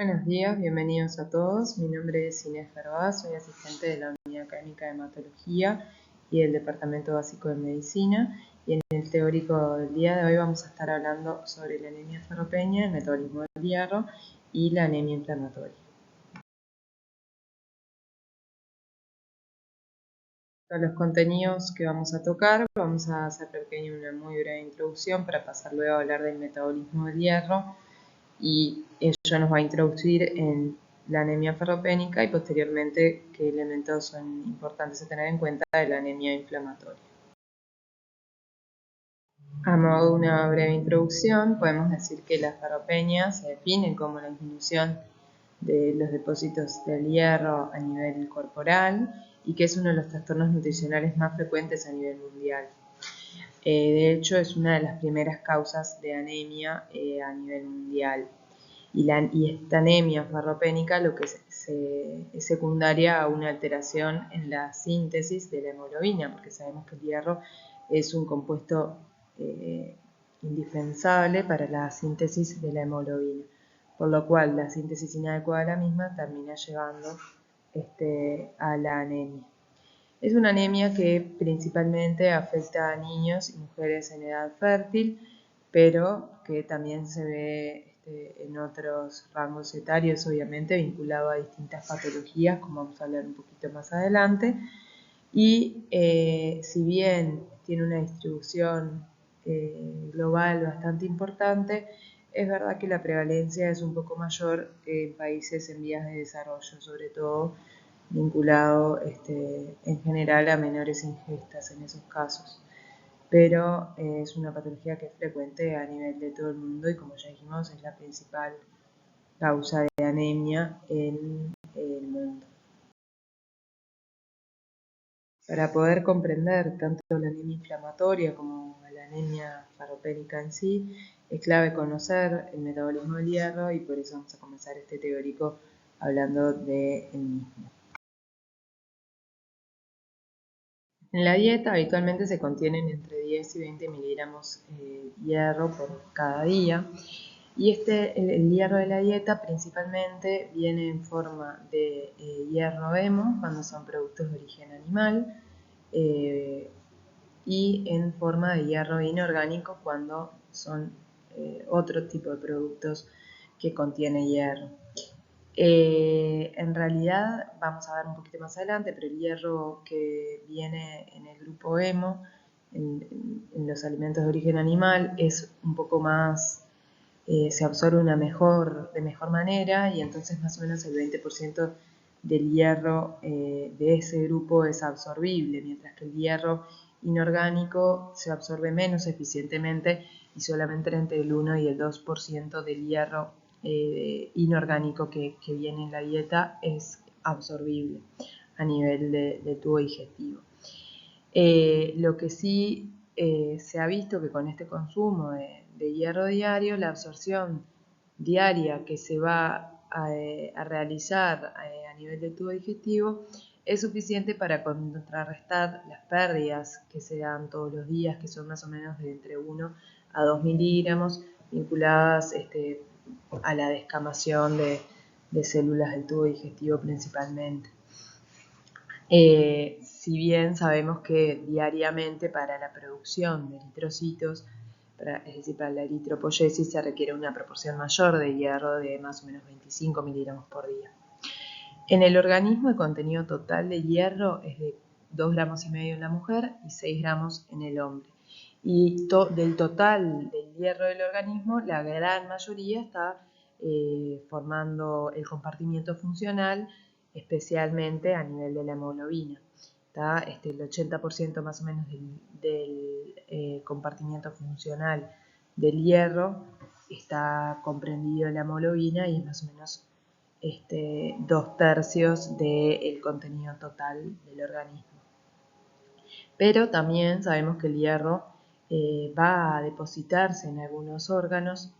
Buenos días, bienvenidos a todos. Mi nombre es Inés Fervaz, soy asistente de la Unidad Académica de Hematología y del Departamento Básico de Medicina. Y en el teórico del día de hoy vamos a estar hablando sobre la anemia ferropenía, el metabolismo del hierro y la anemia inflamatoria. Para los contenidos que vamos a tocar, vamos a hacer una muy breve introducción para pasar luego a hablar del metabolismo del hierro, y ella nos va a introducir en la anemia ferropénica y posteriormente qué elementos son importantes a tener en cuenta de la anemia inflamatoria. A modo de una breve introducción, podemos decir que la ferropenia se define como la disminución de los depósitos del hierro a nivel corporal y que es uno de los trastornos nutricionales más frecuentes a nivel mundial. De hecho, es una de las primeras causas de anemia a nivel mundial. Y esta anemia ferropénica lo que es secundaria a una alteración en la síntesis de la hemoglobina, porque sabemos que el hierro es un compuesto indispensable para la síntesis de la hemoglobina, por lo cual la síntesis inadecuada de la misma termina llevando a la anemia. Es una anemia que principalmente afecta a niños y mujeres en edad fértil, pero que también se ve en otros rangos etarios, obviamente vinculado a distintas patologías, como vamos a hablar un poquito más adelante. Y si bien tiene una distribución global bastante importante, es verdad que la prevalencia es un poco mayor en países en vías de desarrollo, sobre todo vinculado en general a menores ingestas en esos casos. Pero es una patología que es frecuente a nivel de todo el mundo y, como ya dijimos, es la principal causa de anemia en el mundo. Para poder comprender tanto la anemia inflamatoria como la anemia ferropénica en sí, es clave conocer el metabolismo del hierro, y por eso vamos a comenzar este teórico hablando de él mismo. En la dieta habitualmente se contienen entre 10 y 20 miligramos de hierro por cada día, y el hierro de la dieta principalmente viene en forma de hierro hemo cuando son productos de origen animal, y en forma de hierro inorgánico cuando son otro tipo de productos que contiene hierro. En realidad, vamos a ver un poquito más adelante, pero el hierro que viene en el grupo hemo, en los alimentos de origen animal, es un poco más, se absorbe de mejor manera, y entonces más o menos el 20% del hierro de ese grupo es absorbible, mientras que el hierro inorgánico se absorbe menos eficientemente y solamente entre el 1 y el 2% del hierro inorgánico que viene en la dieta es absorbible a nivel de tubo digestivo. Lo que sí se ha visto que con este consumo de hierro diario, la absorción diaria que se va a realizar a nivel del tubo digestivo es suficiente para contrarrestar las pérdidas que se dan todos los días, que son más o menos de entre 1 a 2 miligramos, vinculadas a la descamación de células del tubo digestivo principalmente. Si bien sabemos que diariamente para la producción de eritrocitos, es decir, para la eritropoyesis, se requiere una proporción mayor de hierro de más o menos 25 miligramos por día. En el organismo, el contenido total de hierro es de 2,5 gramos en la mujer y 6 gramos en el hombre. Y del total del hierro del organismo, la gran mayoría está formando el compartimiento funcional, especialmente a nivel de la hemoglobina. El 80% más o menos del compartimiento funcional del hierro está comprendido en la hemoglobina, y es más o menos 2/3 del contenido total del organismo. Pero también sabemos que el hierro va a depositarse en algunos órganos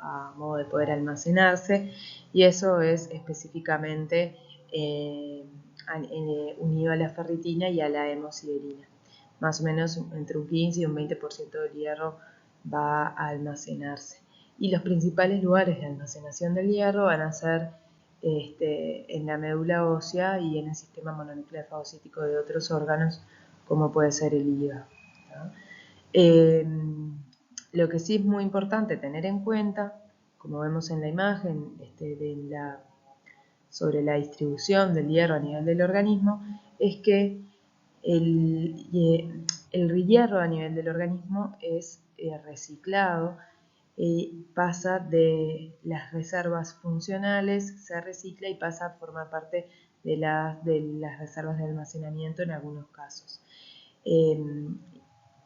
a modo de poder almacenarse, y eso es específicamente unido a la ferritina y a la hemosiderina. Más o menos entre un 15 y un 20% del hierro va a almacenarse. y los principales lugares de almacenación del hierro van a ser en la médula ósea y en el sistema mononuclear fagocítico de otros órganos, como puede ser el hígado. Lo que sí es muy importante tener en cuenta, como vemos en la imagen sobre la distribución del hierro a nivel del organismo, es que el hierro a nivel del organismo es reciclado, pasa de las reservas funcionales, se recicla y pasa a formar parte de las reservas de almacenamiento en algunos casos.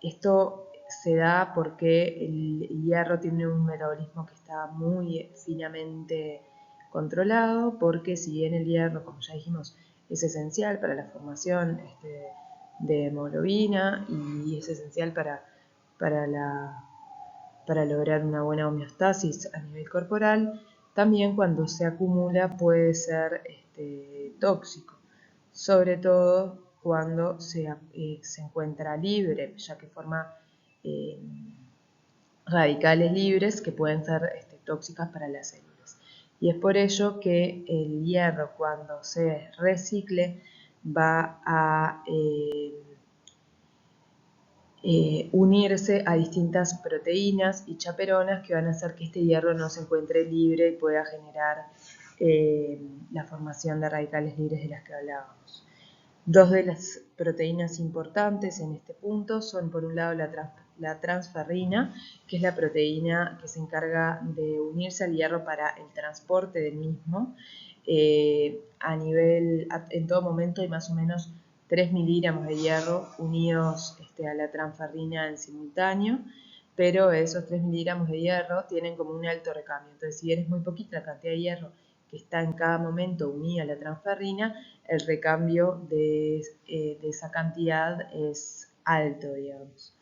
Esto se da porque el hierro tiene un metabolismo que está muy finamente controlado, porque si bien el hierro, como ya dijimos, es esencial para la formación de hemoglobina y es esencial para lograr una buena homeostasis a nivel corporal, también cuando se acumula puede ser tóxico, sobre todo cuando se encuentra libre, ya que forma radicales libres que pueden ser tóxicas para las células. Y es por ello que el hierro, cuando se recicle, va a unirse a distintas proteínas y chaperonas que van a hacer que este hierro no se encuentre libre y pueda generar la formación de radicales libres de las que hablábamos. Dos de las proteínas importantes en este punto son, por un lado, la transferrina, que es la proteína que se encarga de unirse al hierro para el transporte del mismo. En todo momento hay más o menos 3 miligramos de hierro unidos a la transferrina en simultáneo, pero esos 3 miligramos de hierro tienen como un alto recambio. Entonces, si bien es muy poquita la cantidad de hierro que está en cada momento unida a la transferrina, el recambio de esa cantidad es alto, digamos.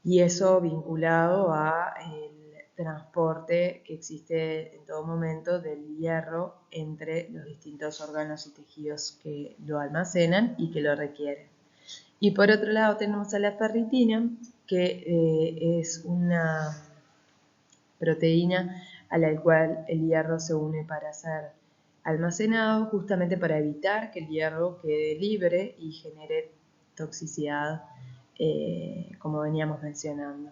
Y eso vinculado a el transporte que existe en todo momento del hierro entre los distintos órganos y tejidos que lo almacenan y que lo requieren. Y por otro lado tenemos a la ferritina, que es una proteína a la cual el hierro se une para ser almacenado, justamente para evitar que el hierro quede libre y genere toxicidad, como veníamos mencionando.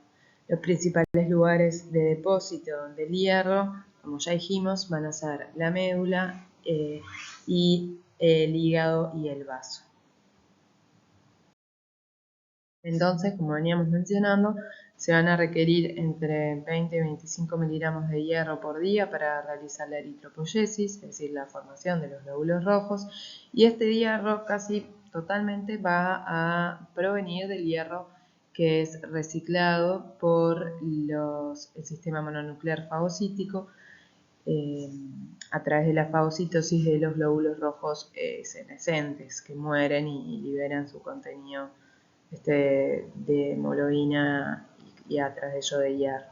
Los principales lugares de depósito del hierro, como ya dijimos, van a ser la médula y el hígado y el vaso. Entonces, como veníamos mencionando, se van a requerir entre 20 y 25 miligramos de hierro por día para realizar la eritropoyesis, es decir, la formación de los glóbulos rojos, y este hierro casi totalmente va a provenir del hierro que es reciclado por el sistema mononuclear fagocítico a través de la fagocitosis de los glóbulos rojos senescentes que mueren y liberan su contenido de hemoglobina y a través de ello de hierro.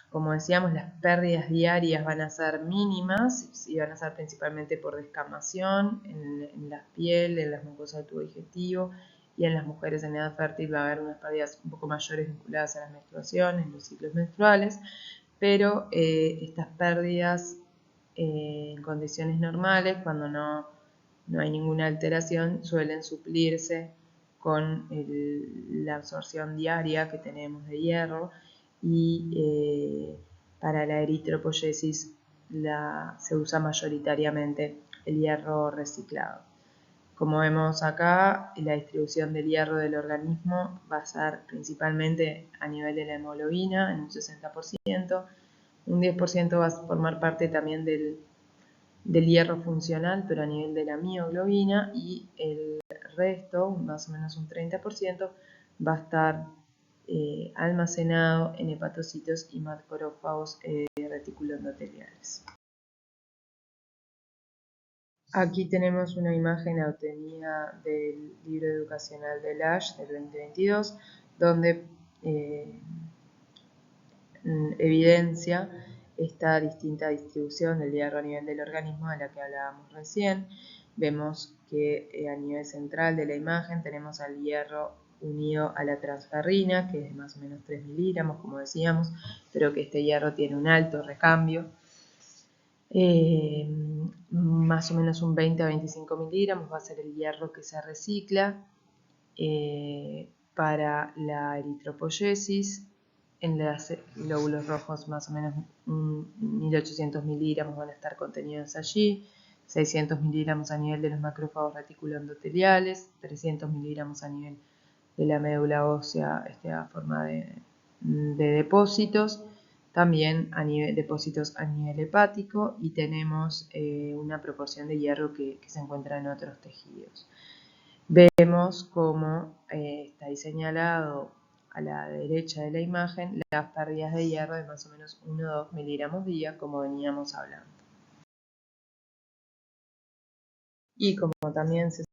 Como decíamos, las pérdidas diarias van a ser mínimas y van a ser principalmente por descamación en la piel, en las mucosas del tubo digestivo, y en las mujeres en edad fértil va a haber unas pérdidas un poco mayores vinculadas a las menstruaciones, los ciclos menstruales, pero estas pérdidas en condiciones normales, cuando no hay ninguna alteración, suelen suplirse con la absorción diaria que tenemos de hierro y para la eritropoyesis se usa mayoritariamente el hierro reciclado. Como vemos acá, la distribución del hierro del organismo va a ser principalmente a nivel de la hemoglobina, en un 60%, un 10% va a formar parte también del hierro funcional, pero a nivel de la mioglobina, y el resto, más o menos un 30%, va a estar almacenado en hepatocitos y macrófagos reticuloendoteliales. Aquí tenemos una imagen obtenida del libro educacional de Lash del 2022, donde evidencia esta distinta distribución del hierro a nivel del organismo de la que hablábamos recién. Vemos que a nivel central de la imagen tenemos al hierro unido a la transferrina, que es de más o menos 3 miligramos, como decíamos, pero que este hierro tiene un alto recambio. Más o menos un 20 a 25 miligramos va a ser el hierro que se recicla para la eritropoyesis. En los glóbulos rojos más o menos 1800 miligramos van a estar contenidos allí, 600 miligramos a nivel de los macrófagos reticuloendoteliales, 300 miligramos a nivel de la médula ósea a forma de depósitos, también depósitos a nivel hepático, y tenemos una proporción de hierro que se encuentra en otros tejidos. Vemos cómo está ahí señalado a la derecha de la imagen las pérdidas de hierro de más o menos 1 o 2 miligramos día, como veníamos hablando. Y como también se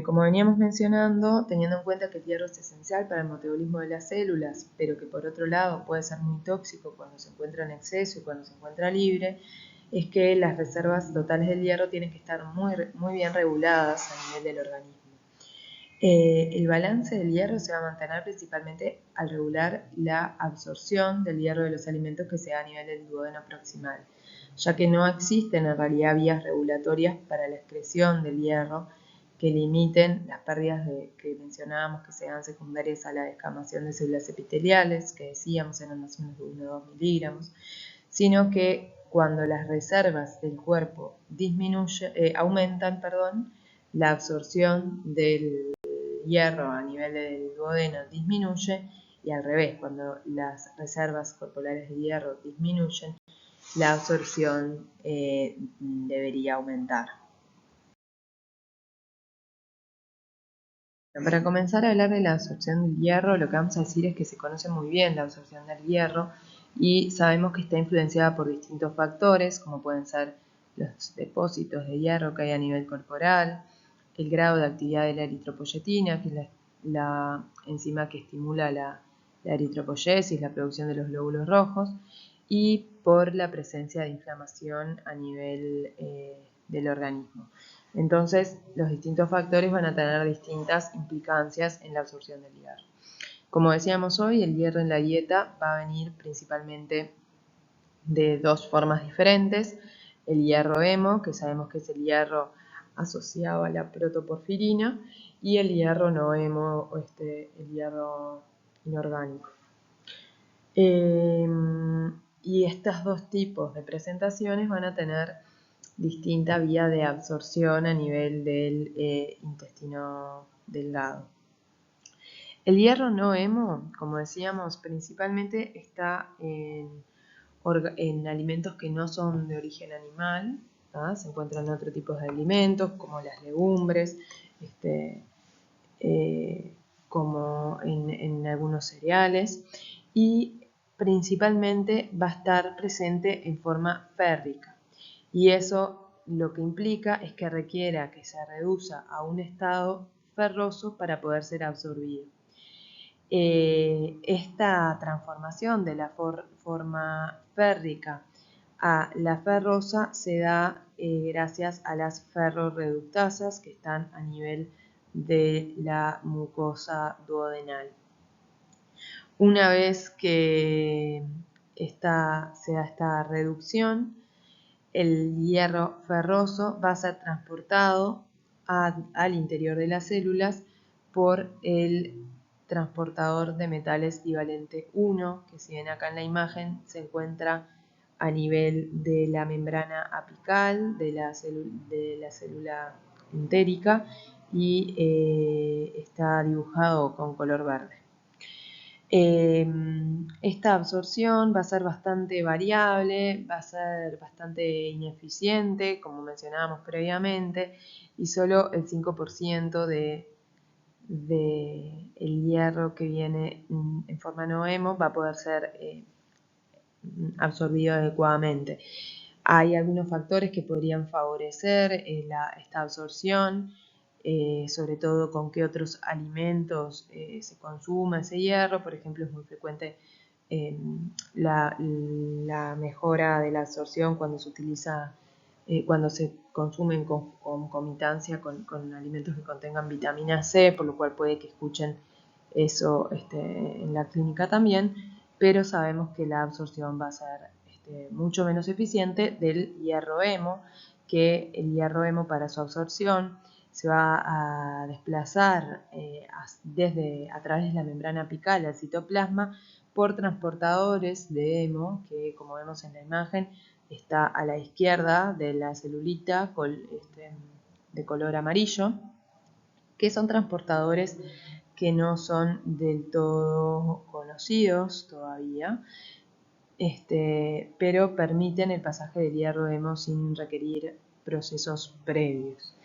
como veníamos mencionando, teniendo en cuenta que el hierro es esencial para el metabolismo de las células, pero que por otro lado puede ser muy tóxico cuando se encuentra en exceso y cuando se encuentra libre, es que las reservas totales del hierro tienen que estar muy bien reguladas a nivel del organismo. El balance del hierro se va a mantener principalmente al regular la absorción del hierro de los alimentos que se da a nivel del duodeno proximal, ya que no existen en realidad vías regulatorias para la excreción del hierro que limiten las pérdidas que mencionábamos que se dan secundarias a la descamación de células epiteliales, que decíamos eran más o menos de 1 o 2 miligramos, sino que cuando las reservas del cuerpo aumentan, la absorción del hierro a nivel del duodeno disminuye, y al revés, cuando las reservas corporales de hierro disminuyen, la absorción debería aumentar. Para comenzar a hablar de la absorción del hierro, lo que vamos a decir es que se conoce muy bien la absorción del hierro y sabemos que está influenciada por distintos factores, como pueden ser los depósitos de hierro que hay a nivel corporal, el grado de actividad de la eritropoyetina, que es la enzima que estimula la eritropoyesis, la producción de los glóbulos rojos, y por la presencia de inflamación a nivel del organismo. Entonces, los distintos factores van a tener distintas implicancias en la absorción del hierro. Como decíamos hoy, el hierro en la dieta va a venir principalmente de dos formas diferentes. El hierro hemo, que sabemos que es el hierro asociado a la protoporfirina, y el hierro no hemo, el hierro inorgánico. Y estos dos tipos de presentaciones van a tener distinta vía de absorción a nivel del intestino delgado. El hierro no hemo, como decíamos, principalmente está en alimentos que no son de origen animal, ¿tá? Se encuentran en otros tipos de alimentos como las legumbres, como en algunos cereales, y principalmente va a estar presente en forma férrica, y eso lo que implica es que requiera que se reduzca a un estado ferroso para poder ser absorbido. Esta transformación de la forma férrica a la ferrosa se da gracias a las ferroreductasas que están a nivel de la mucosa duodenal. Una vez que se da esta reducción, el hierro ferroso va a ser transportado al interior de las células por el transportador de metales divalente 1, que si ven acá en la imagen se encuentra a nivel de la membrana apical de la célula entérica y está dibujado con color verde. Esta absorción va a ser bastante variable, va a ser bastante ineficiente, como mencionábamos previamente, y solo el 5% de el hierro que viene en forma no hemo va a poder ser absorbido adecuadamente. Hay algunos factores que podrían favorecer esta absorción, sobre todo con qué otros alimentos se consuma ese hierro. Por ejemplo, es muy frecuente la mejora de la absorción cuando se utiliza, cuando se consume en concomitancia con alimentos que contengan vitamina C, por lo cual puede que escuchen eso en la clínica también, pero sabemos que la absorción va a ser mucho menos eficiente del hierro hemo, que el hierro hemo para su absorción se va a desplazar a través de la membrana apical al citoplasma por transportadores de hemo, que como vemos en la imagen está a la izquierda de la celulita de color amarillo, que son transportadores que no son del todo conocidos todavía, pero permiten el pasaje del hierro hemo sin requerir procesos previos.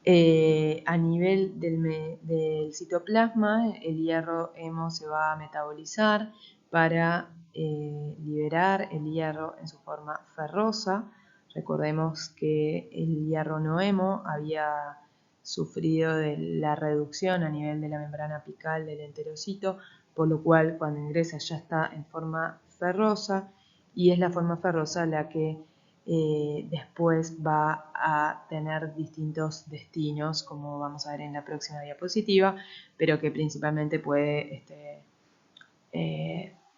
A nivel del citoplasma, el hierro hemo se va a metabolizar para liberar el hierro en su forma ferrosa. Recordemos que el hierro no hemo había sufrido de la reducción a nivel de la membrana apical del enterocito, por lo cual cuando ingresa ya está en forma ferrosa, y es la forma ferrosa la que después va a tener distintos destinos, como vamos a ver en la próxima diapositiva, pero que principalmente puede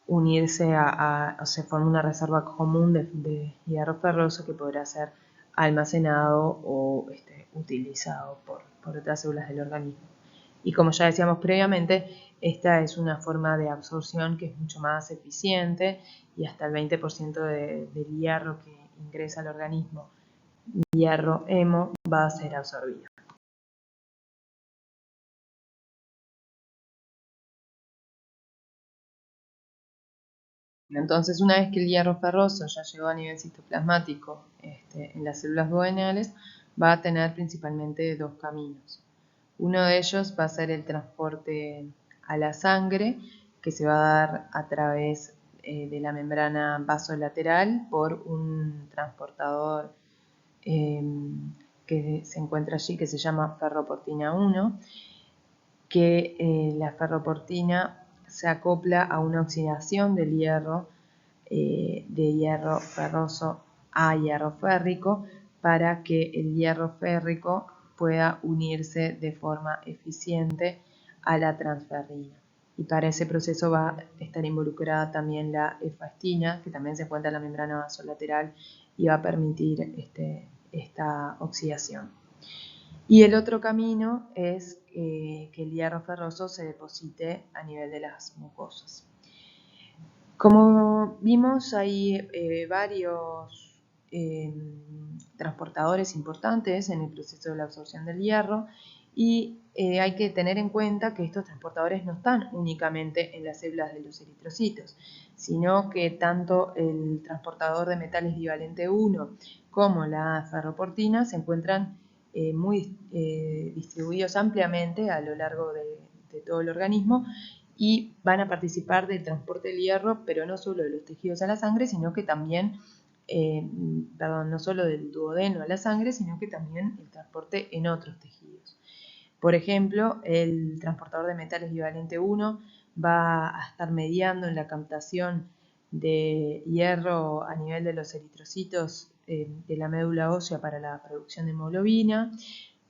unirse o se forma una reserva común de hierro ferroso que podrá ser almacenado o utilizado por otras células del organismo. Y como ya decíamos previamente, esta es una forma de absorción que es mucho más eficiente, y hasta el 20% del hierro que ingresa al organismo, hierro hemo, va a ser absorbido. Entonces, una vez que el hierro ferroso ya llegó a nivel citoplasmático en las células duodenales, va a tener principalmente dos caminos. Uno de ellos va a ser el transporte a la sangre, que se va a dar a través de la membrana vasolateral por un transportador que se encuentra allí, que se llama ferroportina 1, que la ferroportina se acopla a una oxidación del hierro, de hierro ferroso a hierro férrico, para que el hierro férrico pueda unirse de forma eficiente a la transferrina. Y para ese proceso va a estar involucrada también la efastina, que también se encuentra en la membrana vasolateral y va a permitir esta oxidación. Y el otro camino es que el hierro ferroso se deposite a nivel de las mucosas. Como vimos, hay varios transportadores importantes en el proceso de la absorción del hierro, y hay que tener en cuenta que estos transportadores no están únicamente en las células de los eritrocitos, sino que tanto el transportador de metales divalente 1 como la ferroportina se encuentran muy distribuidos ampliamente a lo largo de todo el organismo, y van a participar del transporte del hierro, pero no solo de los tejidos a la sangre, sino que también, no solo del duodeno a la sangre, sino que también el transporte en otros tejidos. Por ejemplo, el transportador de metales bivalente 1 va a estar mediando en la captación de hierro a nivel de los eritrocitos de la médula ósea para la producción de hemoglobina,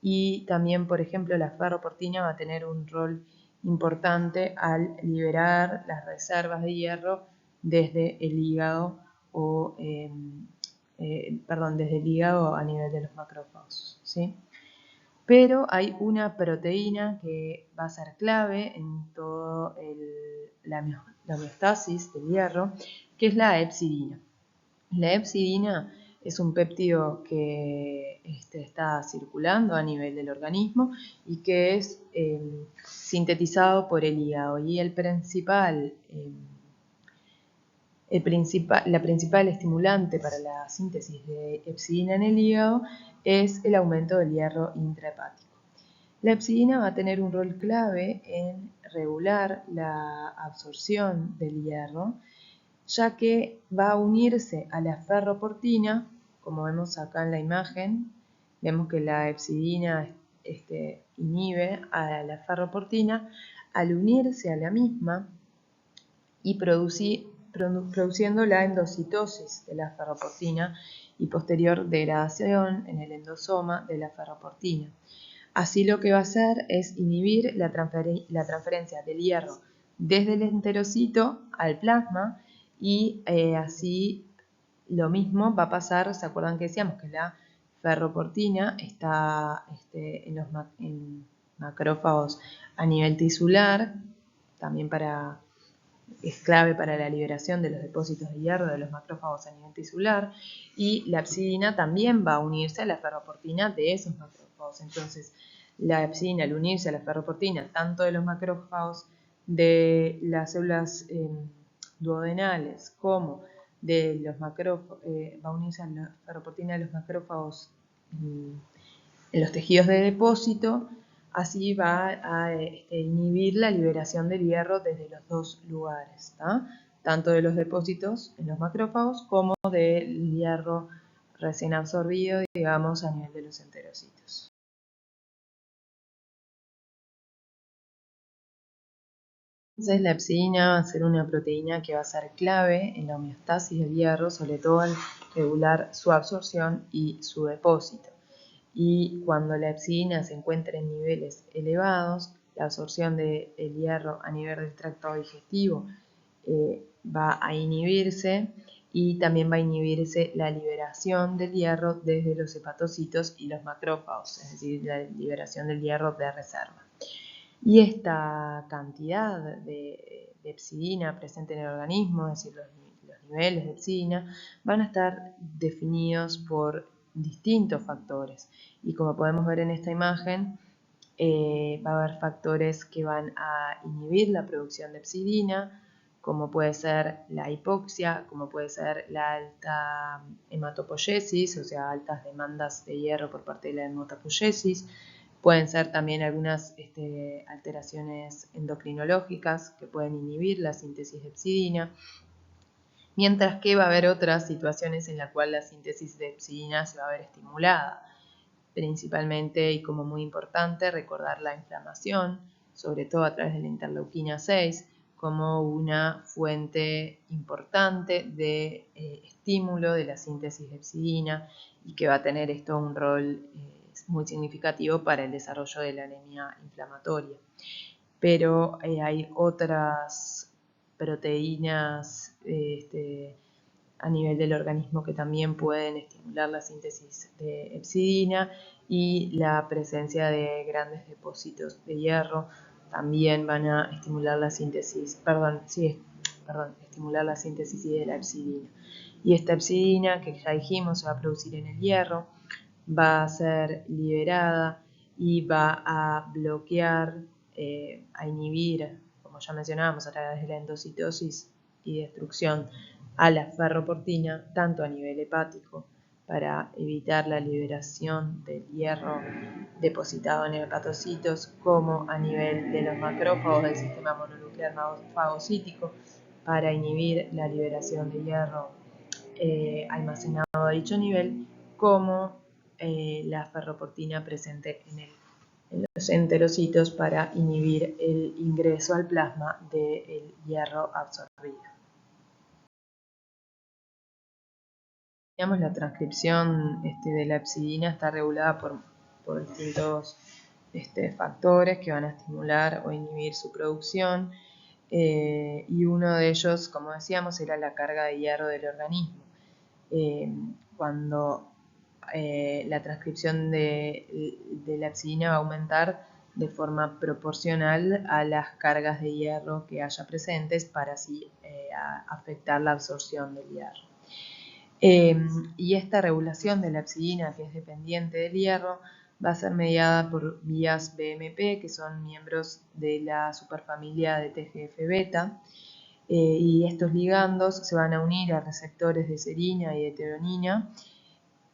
y también, por ejemplo, la ferroportina va a tener un rol importante al liberar las reservas de hierro desde el hígado desde el hígado a nivel de los macrófagos, ¿sí? Pero hay una proteína que va a ser clave en toda la homeostasis del hierro, que es la hepcidina. La hepcidina es un péptido que está circulando a nivel del organismo y que es sintetizado por el hígado. Y la principal estimulante para la síntesis de hepcidina en el hígado es el aumento del hierro intrahepático. La hepcidina va a tener un rol clave en regular la absorción del hierro, ya que va a unirse a la ferroportina como vemos acá en la imagen, vemos que la hepcidina inhibe a la ferroportina al unirse a la misma y produciendo la endocitosis de la ferroportina y posterior degradación en el endosoma de la ferroportina. Así lo que va a hacer es inhibir la transferencia del hierro desde el enterocito al plasma y así lo mismo va a pasar. ¿Se acuerdan que decíamos que la ferroportina está en los macrófagos a nivel tisular, también es clave para la liberación de los depósitos de hierro de los macrófagos a nivel tisular, y la hepcidina también va a unirse a la ferroportina de esos macrófagos. Entonces, la hepcidina al unirse a la ferroportina tanto de los macrófagos de las células duodenales como de los macrófagos, va a unirse a la ferroportina de los macrófagos en los tejidos de depósito. Así va a inhibir la liberación del hierro desde los dos lugares, tanto de los depósitos en los macrófagos como del hierro recién absorbido, digamos, a nivel de los enterocitos. Entonces la hepcidina va a ser una proteína que va a ser clave en la homeostasis del hierro, sobre todo al regular su absorción y su depósito. Y cuando la hepcidina se encuentra en niveles elevados, la absorción del hierro a nivel del tracto digestivo va a inhibirse, y también va a inhibirse la liberación del hierro desde los hepatocitos y los macrófagos, es decir, la liberación del hierro de reserva. Y esta cantidad de hepcidina presente en el organismo, es decir, los niveles de hepcidina, van a estar definidos por distintos factores. Y como podemos ver en esta imagen, va a haber factores que van a inhibir la producción de hepcidina, como puede ser la hipoxia, como puede ser la alta hematopoiesis, o sea, altas demandas de hierro por parte de la hematopoiesis. Pueden ser también algunas alteraciones endocrinológicas que pueden inhibir la síntesis de hepcidina, mientras que va a haber otras situaciones en las cuales la síntesis de hepcidina se va a ver estimulada. Principalmente, y como muy importante, recordar la inflamación, sobre todo a través de la interleuquina 6, como una fuente importante de estímulo de la síntesis de hepcidina, y que va a tener esto un rol muy significativo para el desarrollo de la anemia inflamatoria. Pero hay otras proteínas a nivel del organismo que también pueden estimular la síntesis de hepcidina, y la presencia de grandes depósitos de hierro también van a estimular la síntesis, estimular la síntesis de la hepcidina. Y esta hepcidina, que ya dijimos se va a producir en el hierro, va a ser liberada y va a bloquear, a inhibir, como ya mencionábamos, a través de la endocitosis y destrucción a la ferroportina, tanto a nivel hepático para evitar la liberación del hierro depositado en hepatocitos, como a nivel de los macrófagos del sistema mononuclear fagocítico para inhibir la liberación de hierro almacenado a dicho nivel, como la ferroportina presente en los enterocitos para inhibir el ingreso al plasma del hierro absorbido. Digamos, la transcripción de la hepcidina está regulada por distintos factores que van a estimular o inhibir su producción, y uno de ellos, como decíamos, era la carga de hierro del organismo. Cuando la transcripción de la hepcidina va a aumentar de forma proporcional a las cargas de hierro que haya presentes, para así afectar la absorción del hierro. Y esta regulación de la hepcidina, que es dependiente del hierro, va a ser mediada por vías BMP, que son miembros de la superfamilia de TGF-beta, y estos ligandos se van a unir a receptores de serina y de tironina,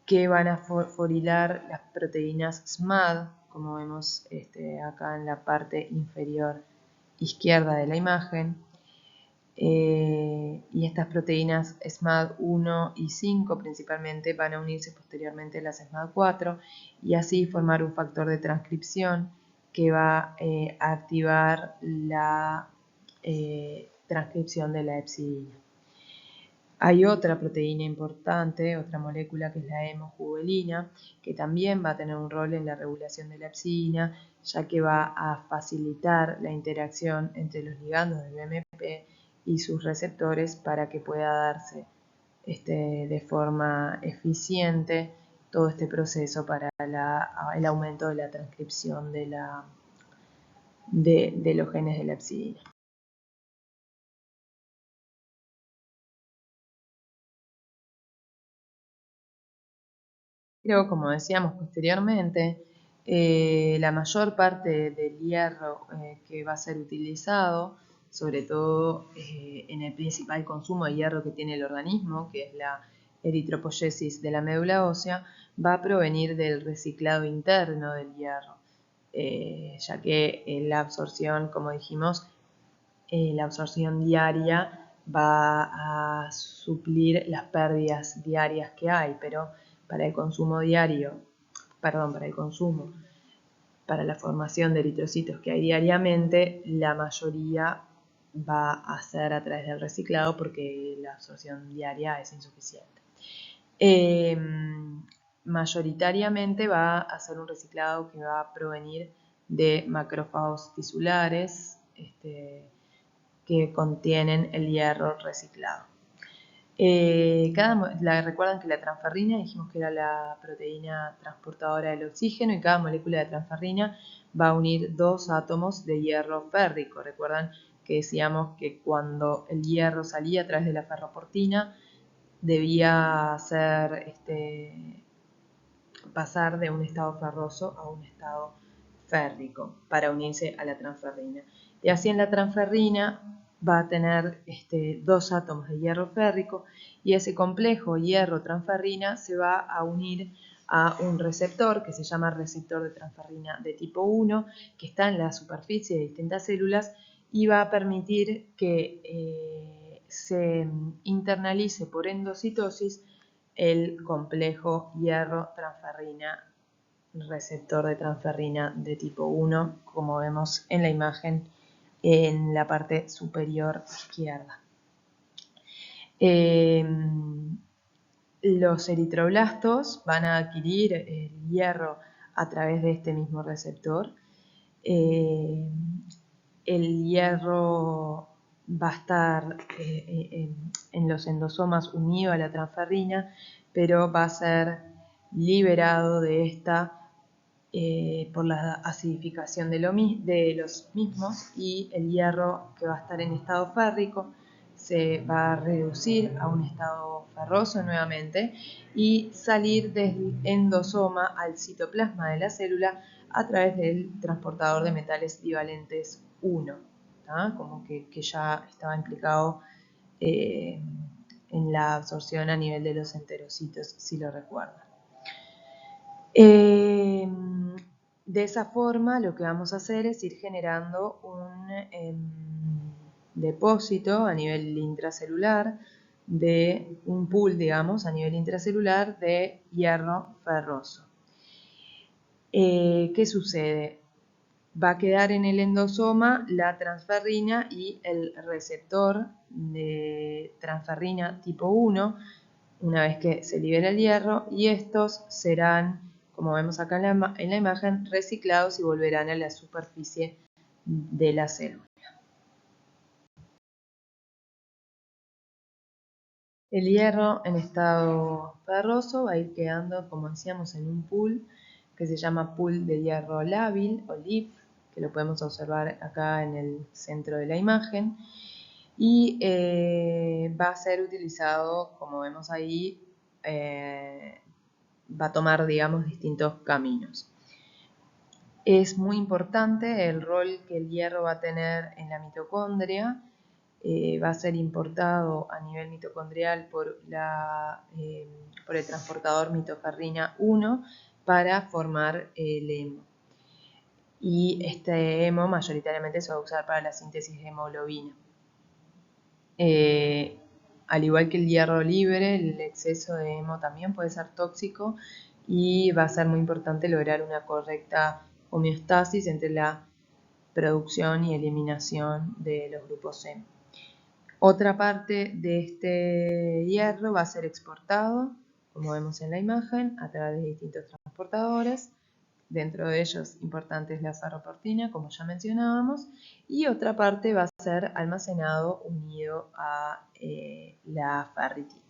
que van a fosforilar las proteínas SMAD, como vemos acá en la parte inferior izquierda de la imagen, y estas proteínas SMAD1 y 5 principalmente van a unirse posteriormente a las SMAD4 y así formar un factor de transcripción que va a activar la transcripción de la epsidina. Hay otra proteína importante, otra molécula que es la hemojuvelina, que también va a tener un rol en la regulación de la epsidina, ya que va a facilitar la interacción entre los ligandos del BMP y sus receptores para que pueda darse de forma eficiente todo este proceso para el aumento de la transcripción de los genes de la epsidina. Pero como decíamos posteriormente, la mayor parte del hierro que va a ser utilizado, sobre todo en el principal consumo de hierro que tiene el organismo, que es la eritropoyesis de la médula ósea, va a provenir del reciclado interno del hierro, ya que la absorción, como dijimos, la absorción diaria va a suplir las pérdidas diarias que hay, pero para el consumo diario, para la formación de eritrocitos que hay diariamente, la mayoría va a ser a través del reciclado porque la absorción diaria es insuficiente. Mayoritariamente va a ser un reciclado que va a provenir de macrófagos tisulares, que contienen el hierro reciclado. Recuerdan que la transferrina dijimos que era la proteína transportadora del oxígeno y cada molécula de transferrina va a unir dos átomos de hierro férrico. Recuerdan que decíamos que cuando el hierro salía a través de la ferroportina debía pasar de un estado ferroso a un estado férrico para unirse a la transferrina. Y así en la transferrina va a tener dos átomos de hierro férrico y ese complejo hierro-transferrina se va a unir a un receptor que se llama receptor de transferrina de tipo 1, que está en la superficie de distintas células y va a permitir que se internalice por endocitosis el complejo hierro-transferrina, receptor de transferrina de tipo 1, como vemos en la imagen en la parte superior izquierda. Los eritroblastos van a adquirir el hierro a través de este mismo receptor. El hierro va a estar en los endosomas unido a la transferrina, pero va a ser liberado de esta por la acidificación de los mismos, y el hierro que va a estar en estado férrico se va a reducir a un estado ferroso nuevamente y salir del endosoma al citoplasma de la célula a través del transportador de metales divalentes 1, como que ya estaba implicado en la absorción a nivel de los enterocitos, si lo recuerdan. De esa forma lo que vamos a hacer es ir generando un depósito a nivel intracelular de un pool, digamos, a nivel intracelular de hierro ferroso. ¿Qué sucede? Va a quedar en el endosoma la transferrina y el receptor de transferrina tipo 1 una vez que se libera el hierro, y estos serán, como vemos acá en la imagen, reciclados y volverán a la superficie de la célula. El hierro en estado ferroso va a ir quedando, como decíamos, en un pool que se llama pool de hierro lábil o LIF, que lo podemos observar acá en el centro de la imagen, y va a ser utilizado, como vemos ahí, va a tomar, digamos, distintos caminos. Es muy importante el rol que el hierro va a tener en la mitocondria. Va a ser importado a nivel mitocondrial por el transportador mitoferrina 1 para formar el hemo. Y este hemo mayoritariamente se va a usar para la síntesis de hemoglobina. Al igual que el hierro libre, el exceso de hemo también puede ser tóxico y va a ser muy importante lograr una correcta homeostasis entre la producción y eliminación de los grupos hemo. Otra parte de este hierro va a ser exportado, como vemos en la imagen, a través de distintos transportadores. Dentro de ellos importante es la ferroportina, como ya mencionábamos, y otra parte va a ser almacenado unido a la ferritina.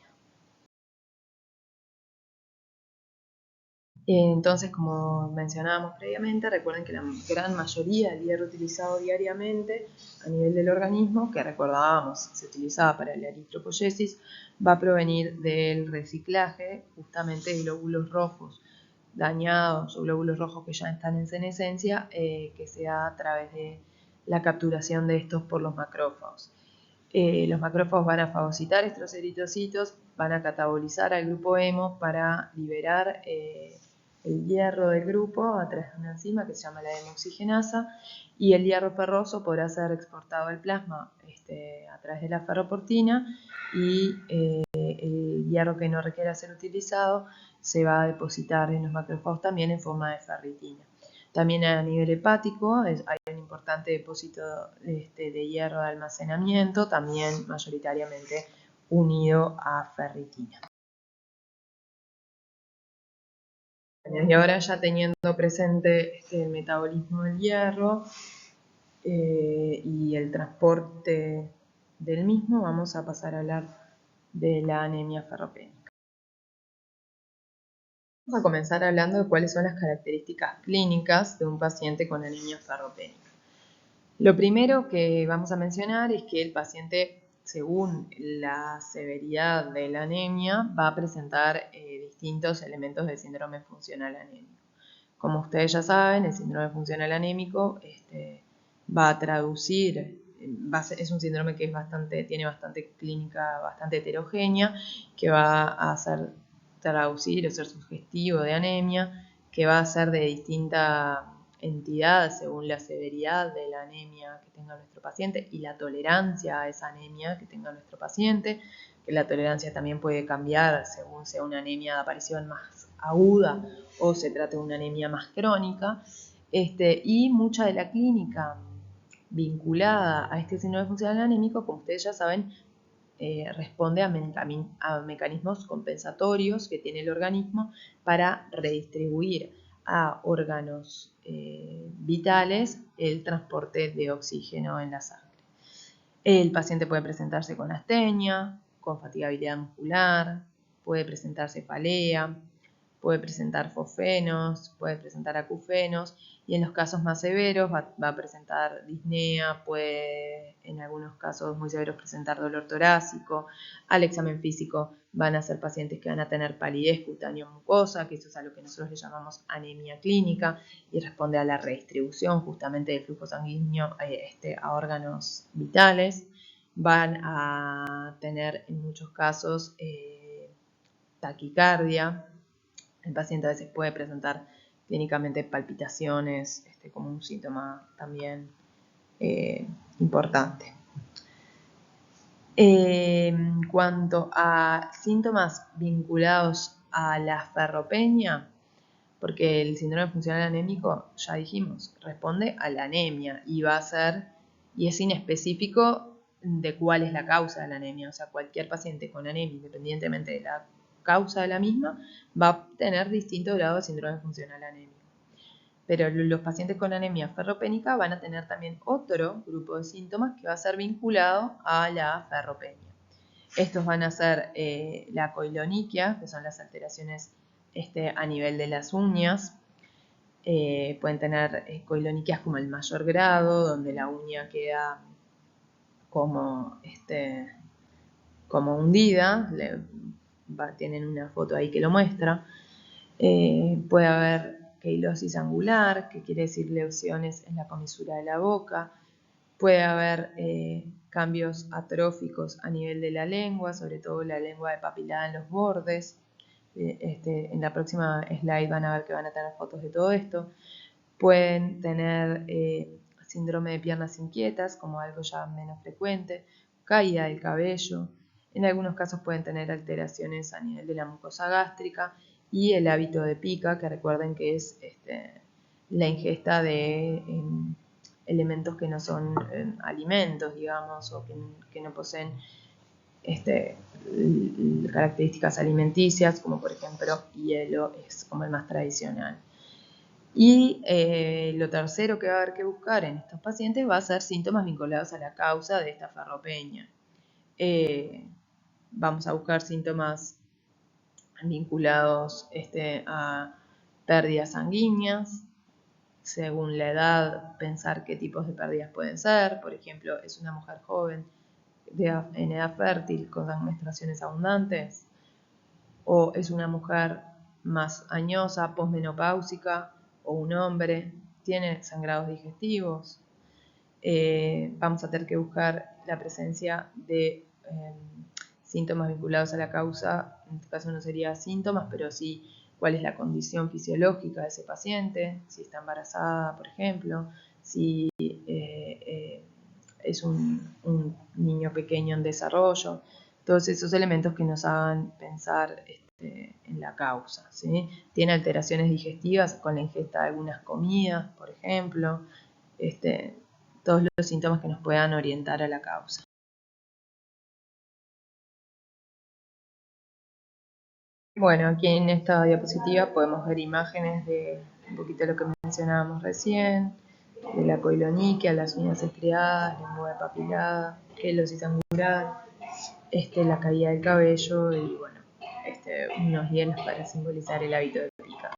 Entonces, como mencionábamos previamente, recuerden que la gran mayoría del hierro utilizado diariamente a nivel del organismo, que recordábamos se utilizaba para la eritropoyesis, va a provenir del reciclaje justamente de glóbulos rojos dañados o glóbulos rojos que ya están en senescencia, que se da a través de la capturación de estos por los macrófagos. Los macrófagos van a fagocitar estos eritrocitos, van a catabolizar al grupo hemo para liberar el hierro del grupo a través de una enzima que se llama la hemoxigenasa, y el hierro ferroso podrá ser exportado al plasma a través de la ferroportina, y el hierro que no requiera ser utilizado se va a depositar en los macrófagos también en forma de ferritina. También a nivel hepático hay un importante depósito de hierro de almacenamiento, también mayoritariamente unido a ferritina. Y ahora, ya teniendo presente el metabolismo del hierro y el transporte del mismo, vamos a pasar a hablar de la anemia ferropénica. Vamos a comenzar hablando de cuáles son las características clínicas de un paciente con anemia ferropénica. Lo primero que vamos a mencionar es que el paciente, según la severidad de la anemia, va a presentar distintos elementos del síndrome funcional anémico. Como ustedes ya saben, el síndrome funcional anémico va a traducir, es un síndrome que tiene bastante clínica, bastante heterogénea, que va a hacer traducir o ser sugestivo de anemia, que va a ser de distinta entidad según la severidad de la anemia que tenga nuestro paciente y la tolerancia a esa anemia que tenga nuestro paciente, que la tolerancia también puede cambiar según sea una anemia de aparición más aguda o se trata de una anemia más crónica, y mucha de la clínica vinculada a este síndrome funcional anémico, como ustedes ya saben, responde a mecanismos compensatorios que tiene el organismo para redistribuir a órganos vitales el transporte de oxígeno en la sangre. El paciente puede presentarse con astenia, con fatigabilidad muscular, puede presentar cefalea, puede presentar fosfenos, puede presentar acufenos, y en los casos más severos va a presentar disnea, puede en algunos casos muy severos presentar dolor torácico. Al examen físico van a ser pacientes que van a tener palidez cutáneo-mucosa, que eso es a lo que nosotros le llamamos anemia clínica, y responde a la redistribución justamente del flujo sanguíneo a órganos vitales. Van a tener en muchos casos taquicardia. El paciente a veces puede presentar clínicamente palpitaciones como un síntoma también importante. En cuanto a síntomas vinculados a la ferropenia, porque el síndrome funcional anémico, ya dijimos, responde a la anemia y es inespecífico de cuál es la causa de la anemia. O sea, cualquier paciente con anemia, independientemente de la causa de la misma, va a tener distinto grado de síndrome funcional anémico. Pero los pacientes con anemia ferropénica van a tener también otro grupo de síntomas que va a ser vinculado a la ferropenia. Estos van a ser la coiloniquia, que son las alteraciones a nivel de las uñas. Pueden tener coiloniquias como el mayor grado, donde la uña queda como hundida. Tienen una foto ahí que lo muestra. Puede haber queilosis angular, que quiere decir lesiones en la comisura de la boca. Puede haber cambios atróficos a nivel de la lengua, sobre todo la lengua depapilada en los bordes. En la próxima slide van a ver que van a tener fotos de todo esto. Pueden tener síndrome de piernas inquietas, como algo ya menos frecuente, caída del cabello. En algunos casos pueden tener alteraciones a nivel de la mucosa gástrica y el hábito de pica, que recuerden que es la ingesta de elementos que no son alimentos, digamos, o que no poseen características alimenticias, como por ejemplo hielo, es como el más tradicional. Y lo tercero que va a haber que buscar en estos pacientes va a ser síntomas vinculados a la causa de esta ferropenia. Vamos a buscar síntomas vinculados a pérdidas sanguíneas, según la edad, pensar qué tipos de pérdidas pueden ser. Por ejemplo, es una mujer joven en edad fértil con menstruaciones abundantes, o es una mujer más añosa, posmenopáusica, o un hombre, tiene sangrados digestivos. Vamos a tener que buscar la presencia de síntomas vinculados a la causa. En este caso no sería síntomas, pero sí cuál es la condición fisiológica de ese paciente, si está embarazada, por ejemplo, si es un niño pequeño en desarrollo. Todos esos elementos que nos hagan pensar en la causa, ¿sí? Tiene alteraciones digestivas con la ingesta de algunas comidas, por ejemplo. Todos los síntomas que nos puedan orientar a la causa. Bueno, aquí en esta diapositiva podemos ver imágenes de un poquito lo que mencionábamos recién, de la coiloniquia, las uñas estriadas, lengua papilada, quelosis angular, la caída del cabello y bueno, unos hielos para simbolizar el hábito de pica.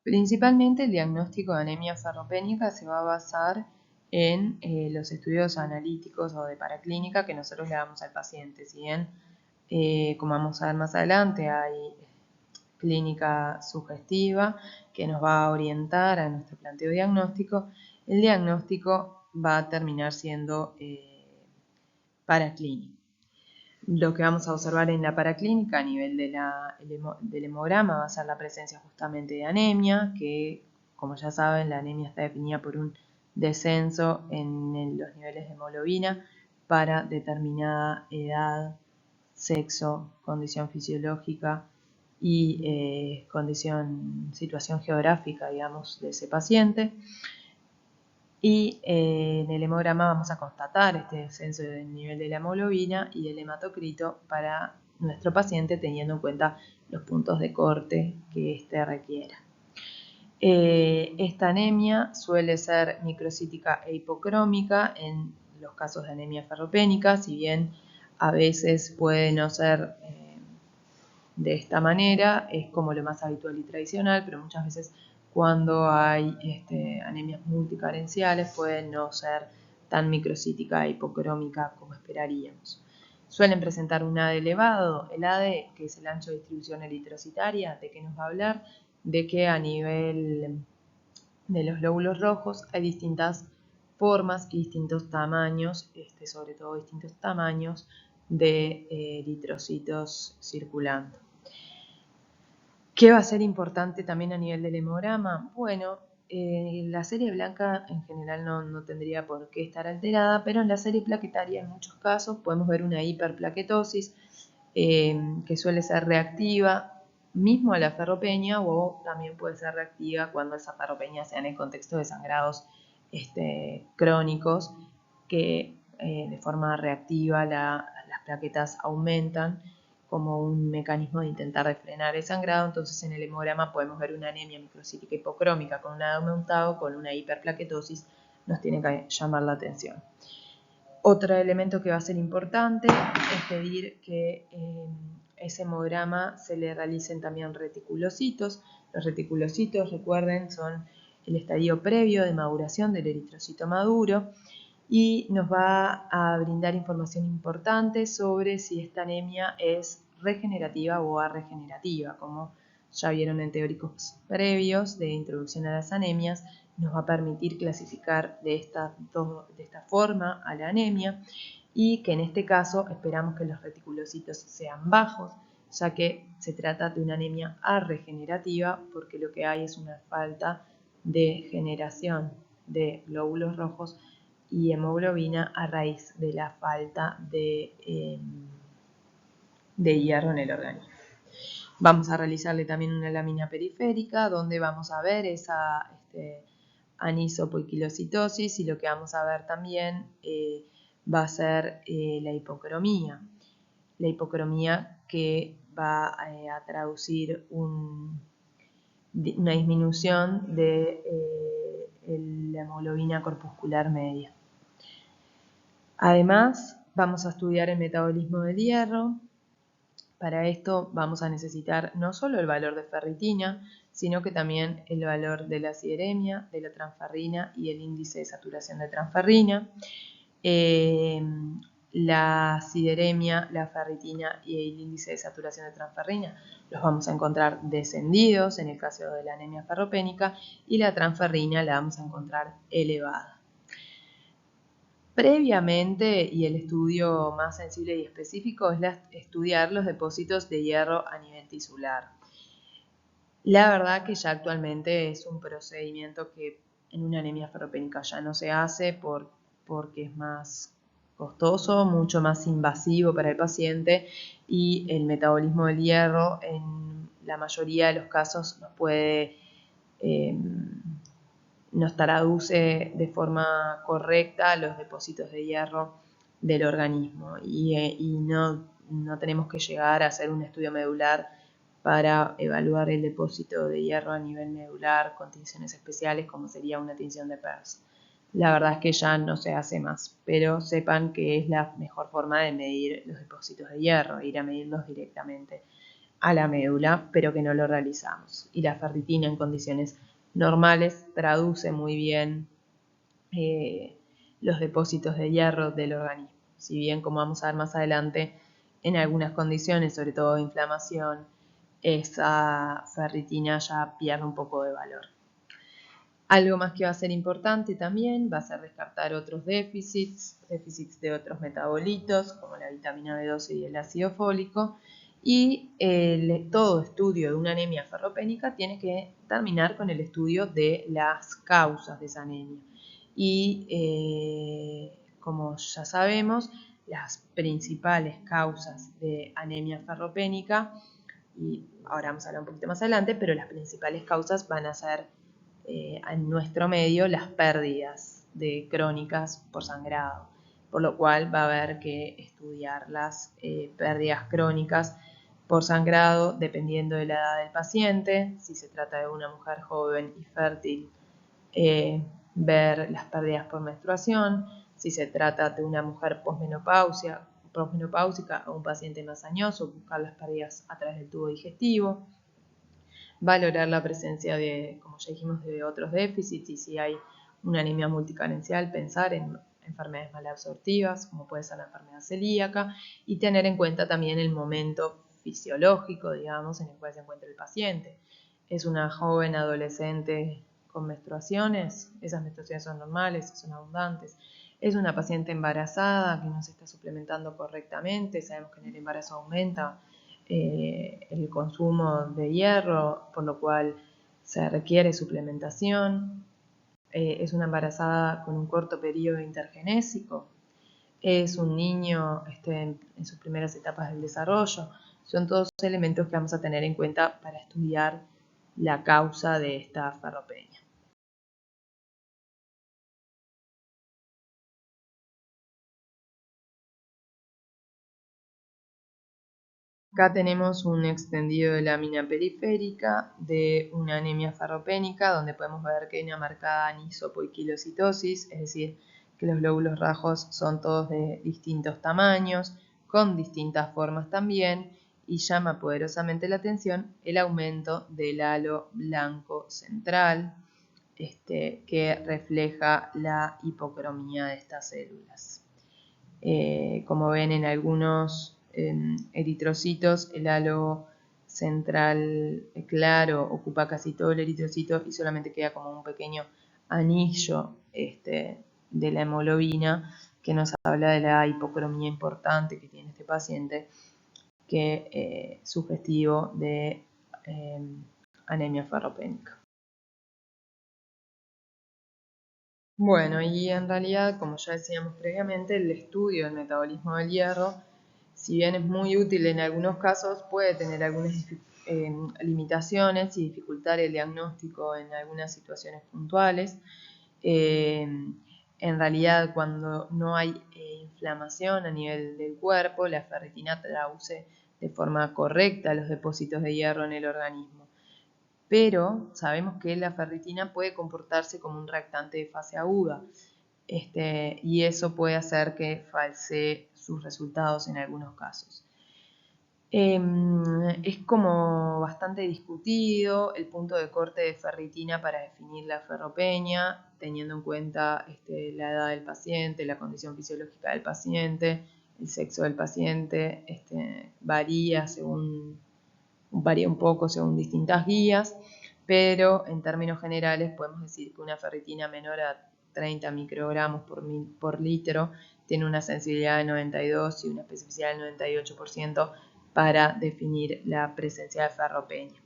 Principalmente el diagnóstico de anemia ferropénica se va a basar en los estudios analíticos o de paraclínica que nosotros le damos al paciente. Si bien, como vamos a ver más adelante, hay clínica sugestiva que nos va a orientar a nuestro planteo diagnóstico, el diagnóstico va a terminar siendo paraclínico. Lo que vamos a observar en la paraclínica a nivel del hemograma va a ser la presencia justamente de anemia, que como ya saben la anemia está definida por un descenso en los niveles de hemoglobina para determinada edad, sexo, condición fisiológica y situación geográfica, digamos, de ese paciente. Y en el hemograma vamos a constatar este descenso del nivel de la hemoglobina y del hematocrito para nuestro paciente, teniendo en cuenta los puntos de corte que éste requiera. Esta anemia suele ser microcítica e hipocrómica en los casos de anemia ferropénica, si bien a veces puede no ser de esta manera, es como lo más habitual y tradicional, pero muchas veces cuando hay anemias multicarenciales puede no ser tan microcítica e hipocrómica como esperaríamos. Suelen presentar un AD elevado, el AD, que es el ancho de distribución eritrocitaria, ¿de qué nos va a hablar? De que a nivel de los glóbulos rojos hay distintas formas y distintos tamaños, sobre todo distintos tamaños de eritrocitos circulando. ¿Qué va a ser importante también a nivel del hemograma? Bueno, la serie blanca en general no tendría por qué estar alterada, pero en la serie plaquetaria en muchos casos podemos ver una hiperplaquetosis que suele ser reactiva mismo a la ferropenia o también puede ser reactiva cuando esa ferropenia sea en el contexto de sangrados crónicos que de forma reactiva las plaquetas aumentan como un mecanismo de intentar frenar el sangrado. Entonces en el hemograma podemos ver una anemia microcítica hipocrómica con un AD aumentado, con una hiperplaquetosis, nos tiene que llamar la atención. Otro elemento que va a ser importante es pedir que ese hemograma se le realicen también reticulocitos. Los reticulocitos, recuerden, son el estadio previo de maduración del eritrocito maduro y nos va a brindar información importante sobre si esta anemia es regenerativa o arregenerativa. Como ya vieron en teóricos previos de introducción a las anemias, nos va a permitir clasificar de esta forma a la anemia y que en este caso esperamos que los reticulocitos sean bajos, ya que se trata de una anemia arregenerativa porque lo que hay es una falta de generación de glóbulos rojos y hemoglobina a raíz de la falta de hierro en el organismo. Vamos a realizarle también una lámina periférica donde vamos a ver esa anisopoiquilocitosis y lo que vamos a ver también va a ser la hipocromía. La hipocromía que va a traducir una disminución de la hemoglobina corpuscular media. Además, vamos a estudiar el metabolismo del hierro. Para esto vamos a necesitar no solo el valor de ferritina, sino que también el valor de la sideremia, de la transferrina y el índice de saturación de transferrina. La sideremia, la ferritina y el índice de saturación de transferrina los vamos a encontrar descendidos en el caso de la anemia ferropénica y la transferrina la vamos a encontrar elevada. Previamente, y el estudio más sensible y específico, es estudiar los depósitos de hierro a nivel tisular. La verdad que ya actualmente es un procedimiento que en una anemia ferropénica ya no se hace porque es más costoso, mucho más invasivo para el paciente y el metabolismo del hierro en la mayoría de los casos nos traduce de forma correcta los depósitos de hierro del organismo y no tenemos que llegar a hacer un estudio medular para evaluar el depósito de hierro a nivel medular con tinciones especiales como sería una tinción de Peirce. La verdad es que ya no se hace más, pero sepan que es la mejor forma de medir los depósitos de hierro, ir a medirlos directamente a la médula, pero que no lo realizamos. Y la ferritina en condiciones normales traduce muy bien los depósitos de hierro del organismo. Si bien, como vamos a ver más adelante, en algunas condiciones, sobre todo de inflamación, esa ferritina ya pierde un poco de valor. Algo más que va a ser importante también va a ser descartar otros déficits de otros metabolitos, como la vitamina B12 y el ácido fólico, y todo estudio de una anemia ferropénica tiene que terminar con el estudio de las causas de esa anemia. Y como ya sabemos, las principales causas de anemia ferropénica, y ahora vamos a hablar un poquito más adelante, pero las principales causas van a ser en nuestro medio las pérdidas crónicas por sangrado, por lo cual va a haber que estudiar las pérdidas crónicas por sangrado dependiendo de la edad del paciente. Si se trata de una mujer joven y fértil, ver las pérdidas por menstruación. Si se trata de una mujer posmenopáusica o un paciente más añoso, buscar las pérdidas a través del tubo digestivo. Valorar la presencia de, como ya dijimos, de otros déficits, y si hay una anemia multicarencial, pensar en enfermedades malabsortivas, como puede ser la enfermedad celíaca, y tener en cuenta también el momento fisiológico, digamos, en el cual se encuentra el paciente. Es una joven adolescente con menstruaciones, esas menstruaciones son normales, son abundantes. Es una paciente embarazada que no se está suplementando correctamente, sabemos que en el embarazo aumenta el consumo de hierro, por lo cual se requiere suplementación. Es una embarazada con un corto periodo intergenésico. Es un niño en sus primeras etapas del desarrollo. Son todos elementos que vamos a tener en cuenta para estudiar la causa de esta ferropenia. Acá tenemos un extendido de lámina periférica de una anemia ferropénica, donde podemos ver que hay una marcada anisopoiquilocitosis, es decir, que los glóbulos rojos son todos de distintos tamaños, con distintas formas también, y llama poderosamente la atención el aumento del halo blanco central, que refleja la hipocromía de estas células. Como ven en algunos eritrocitos, el halo central claro ocupa casi todo el eritrocito y solamente queda como un pequeño anillo de la hemoglobina que nos habla de la hipocromía importante que tiene este paciente, que sugestivo de anemia ferropénica. Bueno, y en realidad, como ya decíamos previamente, el estudio del metabolismo del hierro, si bien es muy útil en algunos casos, puede tener algunas limitaciones y dificultar el diagnóstico en algunas situaciones puntuales. En realidad, cuando no hay inflamación a nivel del cuerpo, la ferritina traduce de forma correcta los depósitos de hierro en el organismo. Pero sabemos que la ferritina puede comportarse como un reactante de fase aguda, y eso puede hacer que falsee sus resultados en algunos casos. Es como bastante discutido el punto de corte de ferritina para definir la ferropenia, teniendo en cuenta la edad del paciente, la condición fisiológica del paciente, el sexo del paciente, varía un poco según distintas guías, pero en términos generales podemos decir que una ferritina menor a 30 microgramos por litro tiene una sensibilidad de 92 y una especificidad del 98% para definir la presencia de ferropenia.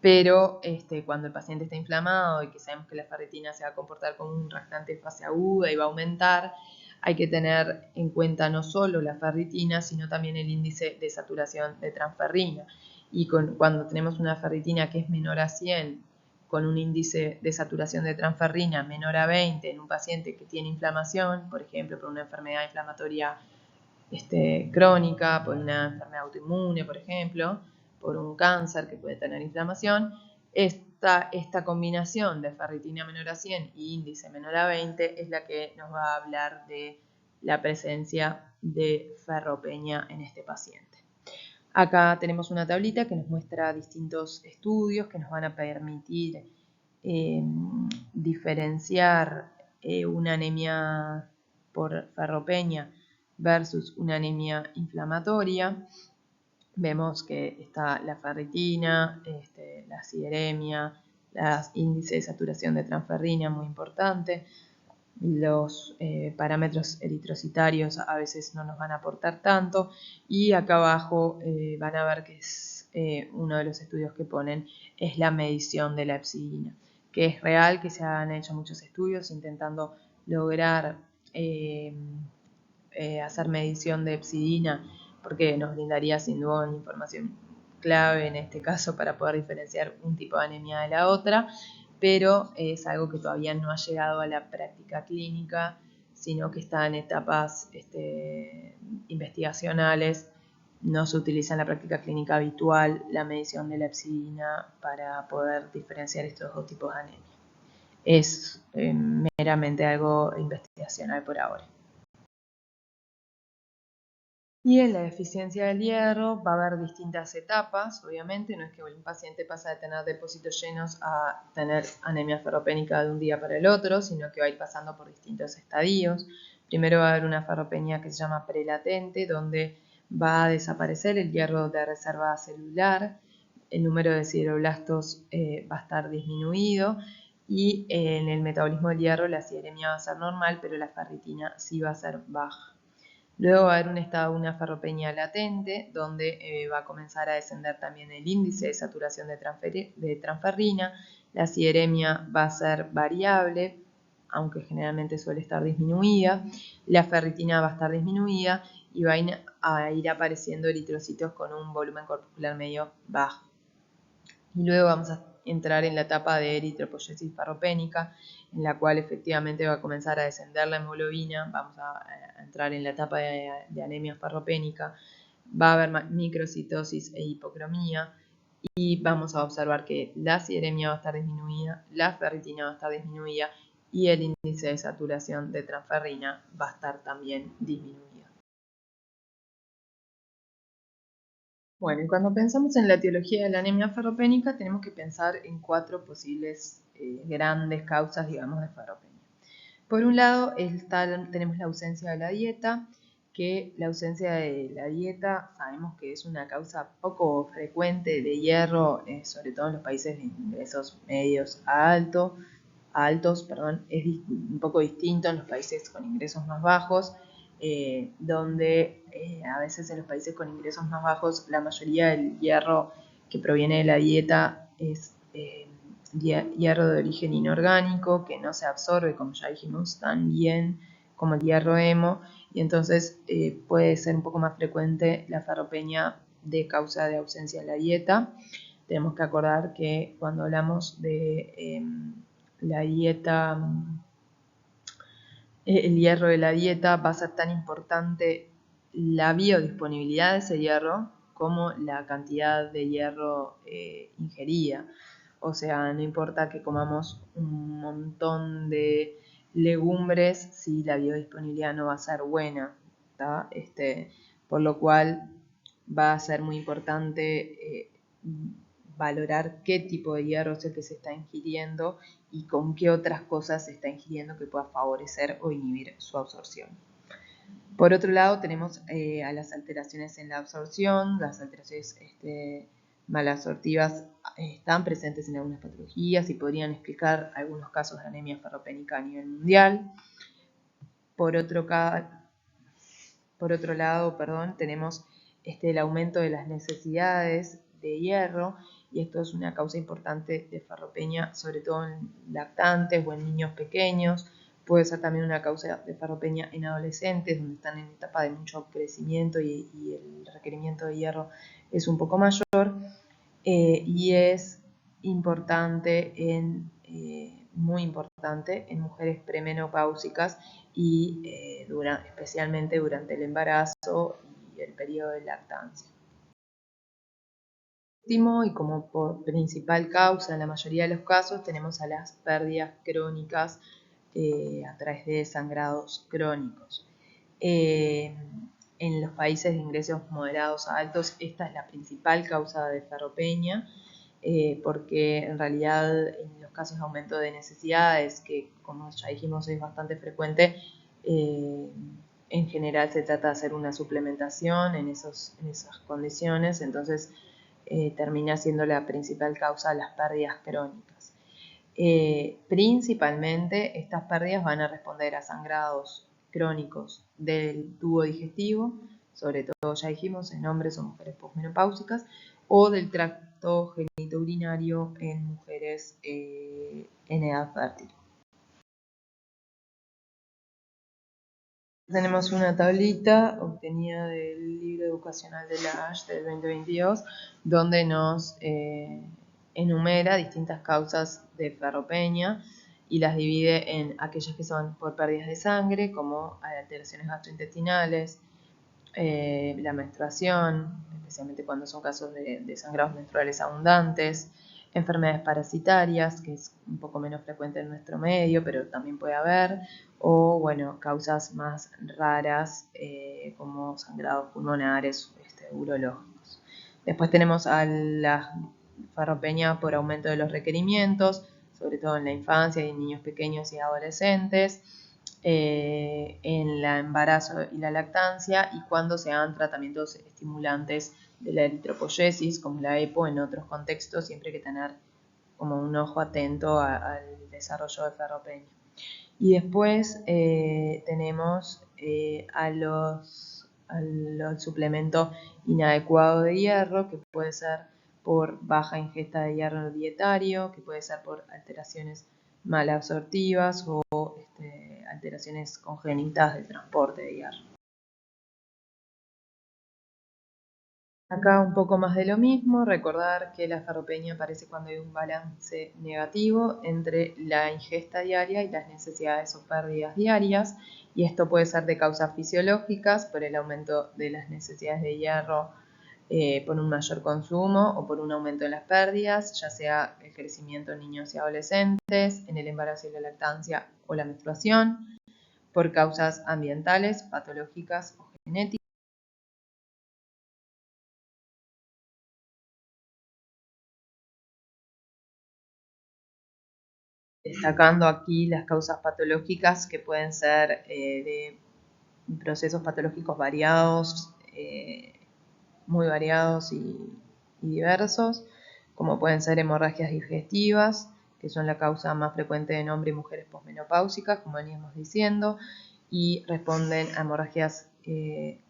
Pero cuando el paciente está inflamado y que sabemos que la ferritina se va a comportar como un reactante de fase aguda y va a aumentar, hay que tener en cuenta no solo la ferritina, sino también el índice de saturación de transferrina. Y cuando tenemos una ferritina que es menor a 100, con un índice de saturación de transferrina menor a 20 en un paciente que tiene inflamación, por ejemplo, por una enfermedad inflamatoria crónica, por una enfermedad autoinmune, por ejemplo, por un cáncer que puede tener inflamación, esta combinación de ferritina menor a 100 y índice menor a 20 es la que nos va a hablar de la presencia de ferropenia en este paciente. Acá tenemos una tablita que nos muestra distintos estudios que nos van a permitir diferenciar una anemia por ferropenia versus una anemia inflamatoria. Vemos que está la ferritina, la sideremia, los índices de saturación de transferrina, muy importante. Los parámetros eritrocitarios a veces no nos van a aportar tanto, y acá abajo van a ver que es uno de los estudios que ponen es la medición de la epsidina, que es real, que se han hecho muchos estudios intentando lograr hacer medición de epsidina, porque nos brindaría sin duda una información clave en este caso para poder diferenciar un tipo de anemia de la otra, pero es algo que todavía no ha llegado a la práctica clínica, sino que está en etapas investigacionales. No se utiliza en la práctica clínica habitual la medición de la epsidina para poder diferenciar estos dos tipos de anemia. Es meramente algo investigacional por ahora. Y en la deficiencia del hierro va a haber distintas etapas, obviamente, no es que un paciente pasa de tener depósitos llenos a tener anemia ferropénica de un día para el otro, sino que va a ir pasando por distintos estadios. Primero va a haber una ferropenia que se llama prelatente, donde va a desaparecer el hierro de reserva celular, el número de sideroblastos va a estar disminuido, y en el metabolismo del hierro la sideremia va a ser normal, pero la ferritina sí va a ser baja. Luego va a haber un estado de una ferropenia latente, donde va a comenzar a descender también el índice de saturación de transferrina. La sideremia va a ser variable, aunque generalmente suele estar disminuida. La ferritina va a estar disminuida y va a ir apareciendo eritrocitos con un volumen corpuscular medio bajo. Y luego vamos a entrar en la etapa de eritropoyesis ferropénica, en la cual efectivamente va a comenzar a descender la hemoglobina, vamos a entrar en la etapa de anemia ferropénica, va a haber microcitosis e hipocromía, y vamos a observar que la sideremia va a estar disminuida, la ferritina va a estar disminuida y el índice de saturación de transferrina va a estar también disminuido. Bueno, y cuando pensamos en la etiología de la anemia ferropénica, tenemos que pensar en 4 posibles grandes causas, digamos, de ferropenia. Por un lado, tenemos la ausencia de la dieta, que la ausencia de la dieta sabemos que es una causa poco frecuente de hierro, sobre todo en los países de ingresos medios a alto. altos, es un poco distinto en los países con ingresos más bajos, donde a veces en los países con ingresos más bajos la mayoría del hierro que proviene de la dieta es hierro de origen inorgánico, que no se absorbe, como ya dijimos, tan bien como el hierro hemo, y entonces puede ser un poco más frecuente la ferropenia de causa de ausencia en la dieta. Tenemos que acordar que cuando hablamos de la dieta, el hierro de la dieta, va a ser tan importante la biodisponibilidad de ese hierro como la cantidad de hierro ingerida. O sea, no importa que comamos un montón de legumbres si la biodisponibilidad no va a ser buena, ¿tá? Por lo cual va a ser muy importante valorar qué tipo de hierro es el que se está ingiriendo y con qué otras cosas se está ingiriendo que pueda favorecer o inhibir su absorción. Por otro lado, tenemos a las alteraciones en la absorción. Las alteraciones malabsortivas están presentes en algunas patologías y podrían explicar algunos casos de anemia ferropénica a nivel mundial. Por otro lado, tenemos el aumento de las necesidades de hierro, y esto es una causa importante de ferropenia, sobre todo en lactantes o en niños pequeños. Puede ser también una causa de ferropenia en adolescentes, donde están en etapa de mucho crecimiento y el requerimiento de hierro es un poco mayor. Y es importante muy importante en mujeres premenopáusicas y especialmente durante el embarazo y el periodo de lactancia. Último, y como principal causa en la mayoría de los casos, tenemos a las pérdidas crónicas a través de sangrados crónicos. En los países de ingresos moderados a altos, esta es la principal causa de ferropenia, porque en realidad en los casos de aumento de necesidades, que como ya dijimos es bastante frecuente, en general se trata de hacer una suplementación en esas condiciones, entonces termina siendo la principal causa de las pérdidas crónicas. Principalmente estas pérdidas van a responder a sangrados crónicos del tubo digestivo, sobre todo ya dijimos en hombres o mujeres posmenopáusicas, o del tracto genitourinario en mujeres en edad fértil. Tenemos una tablita obtenida del libro educacional de la ASH del 2022, donde nos enumera distintas causas de ferropenia y las divide en aquellas que son por pérdidas de sangre, como alteraciones gastrointestinales, la menstruación, especialmente cuando son casos de sangrados menstruales abundantes, enfermedades parasitarias, que es un poco menos frecuente en nuestro medio, pero también puede haber, o bueno, causas más raras como sangrados pulmonares, urológicos. Después tenemos a la ferropenia por aumento de los requerimientos, sobre todo en la infancia y en niños pequeños y adolescentes, en el embarazo y la lactancia, y cuando se hagan tratamientos estimulantes de la eritropoyesis, como la EPO, en otros contextos, siempre hay que tener como un ojo atento al desarrollo de ferropenia. Y después tenemos al suplemento inadecuado de hierro, que puede ser por baja ingesta de hierro dietario, que puede ser por alteraciones malabsortivas o alteraciones congénitas del transporte de hierro. Acá un poco más de lo mismo, recordar que la ferropenia aparece cuando hay un balance negativo entre la ingesta diaria y las necesidades o pérdidas diarias, y esto puede ser de causas fisiológicas por el aumento de las necesidades de hierro por un mayor consumo o por un aumento en las pérdidas, ya sea el crecimiento en niños y adolescentes, en el embarazo y la lactancia o la menstruación, por causas ambientales, patológicas o genéticas. Destacando aquí las causas patológicas que pueden ser de procesos patológicos variados, muy variados y diversos, como pueden ser hemorragias digestivas, que son la causa más frecuente en hombres y mujeres posmenopáusicas, como veníamos diciendo, y responden a hemorragias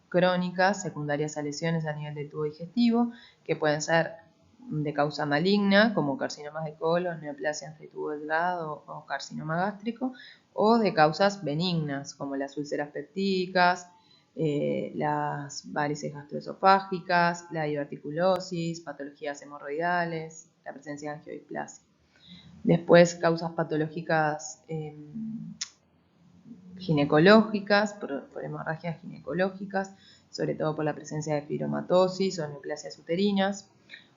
crónicas secundarias a lesiones a nivel del tubo digestivo, que pueden ser de causa maligna, como carcinomas de colon, neoplasias de tubo delgado o carcinoma gástrico, o de causas benignas, como las úlceras peptídicas, las varices gastroesofágicas, la diverticulosis, patologías hemorroidales, la presencia de angiodisplasia. Después, causas patológicas ginecológicas, por hemorragias ginecológicas, sobre todo por la presencia de fibromatosis o neoplasias uterinas.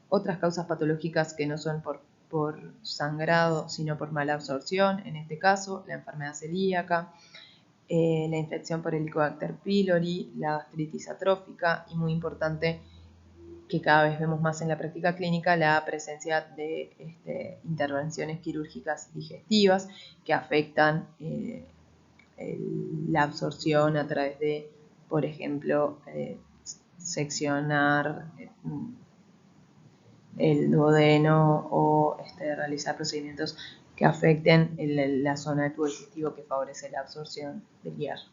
Otras causas patológicas que no son por sangrado, sino por mala absorción, en este caso, la enfermedad celíaca, la infección por Helicobacter pylori, la gastritis atrófica y, muy importante, que cada vez vemos más en la práctica clínica, la presencia de intervenciones quirúrgicas digestivas que afectan la absorción a través de, por ejemplo, seccionar el duodeno o realizar procedimientos que afecten la zona del tubo digestivo que favorece la absorción del hierro.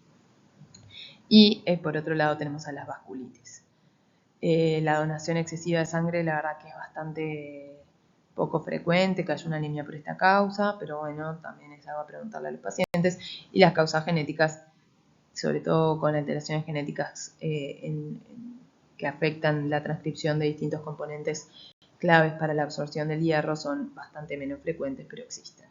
Y por otro lado tenemos a las vasculitis. La donación excesiva de sangre, la verdad que es bastante poco frecuente que haya una anemia por esta causa, pero bueno, también es algo a preguntarle a los pacientes. Y las causas genéticas, sobre todo con alteraciones genéticas que afectan la transcripción de distintos componentes claves para la absorción del hierro, son bastante menos frecuentes, pero existen.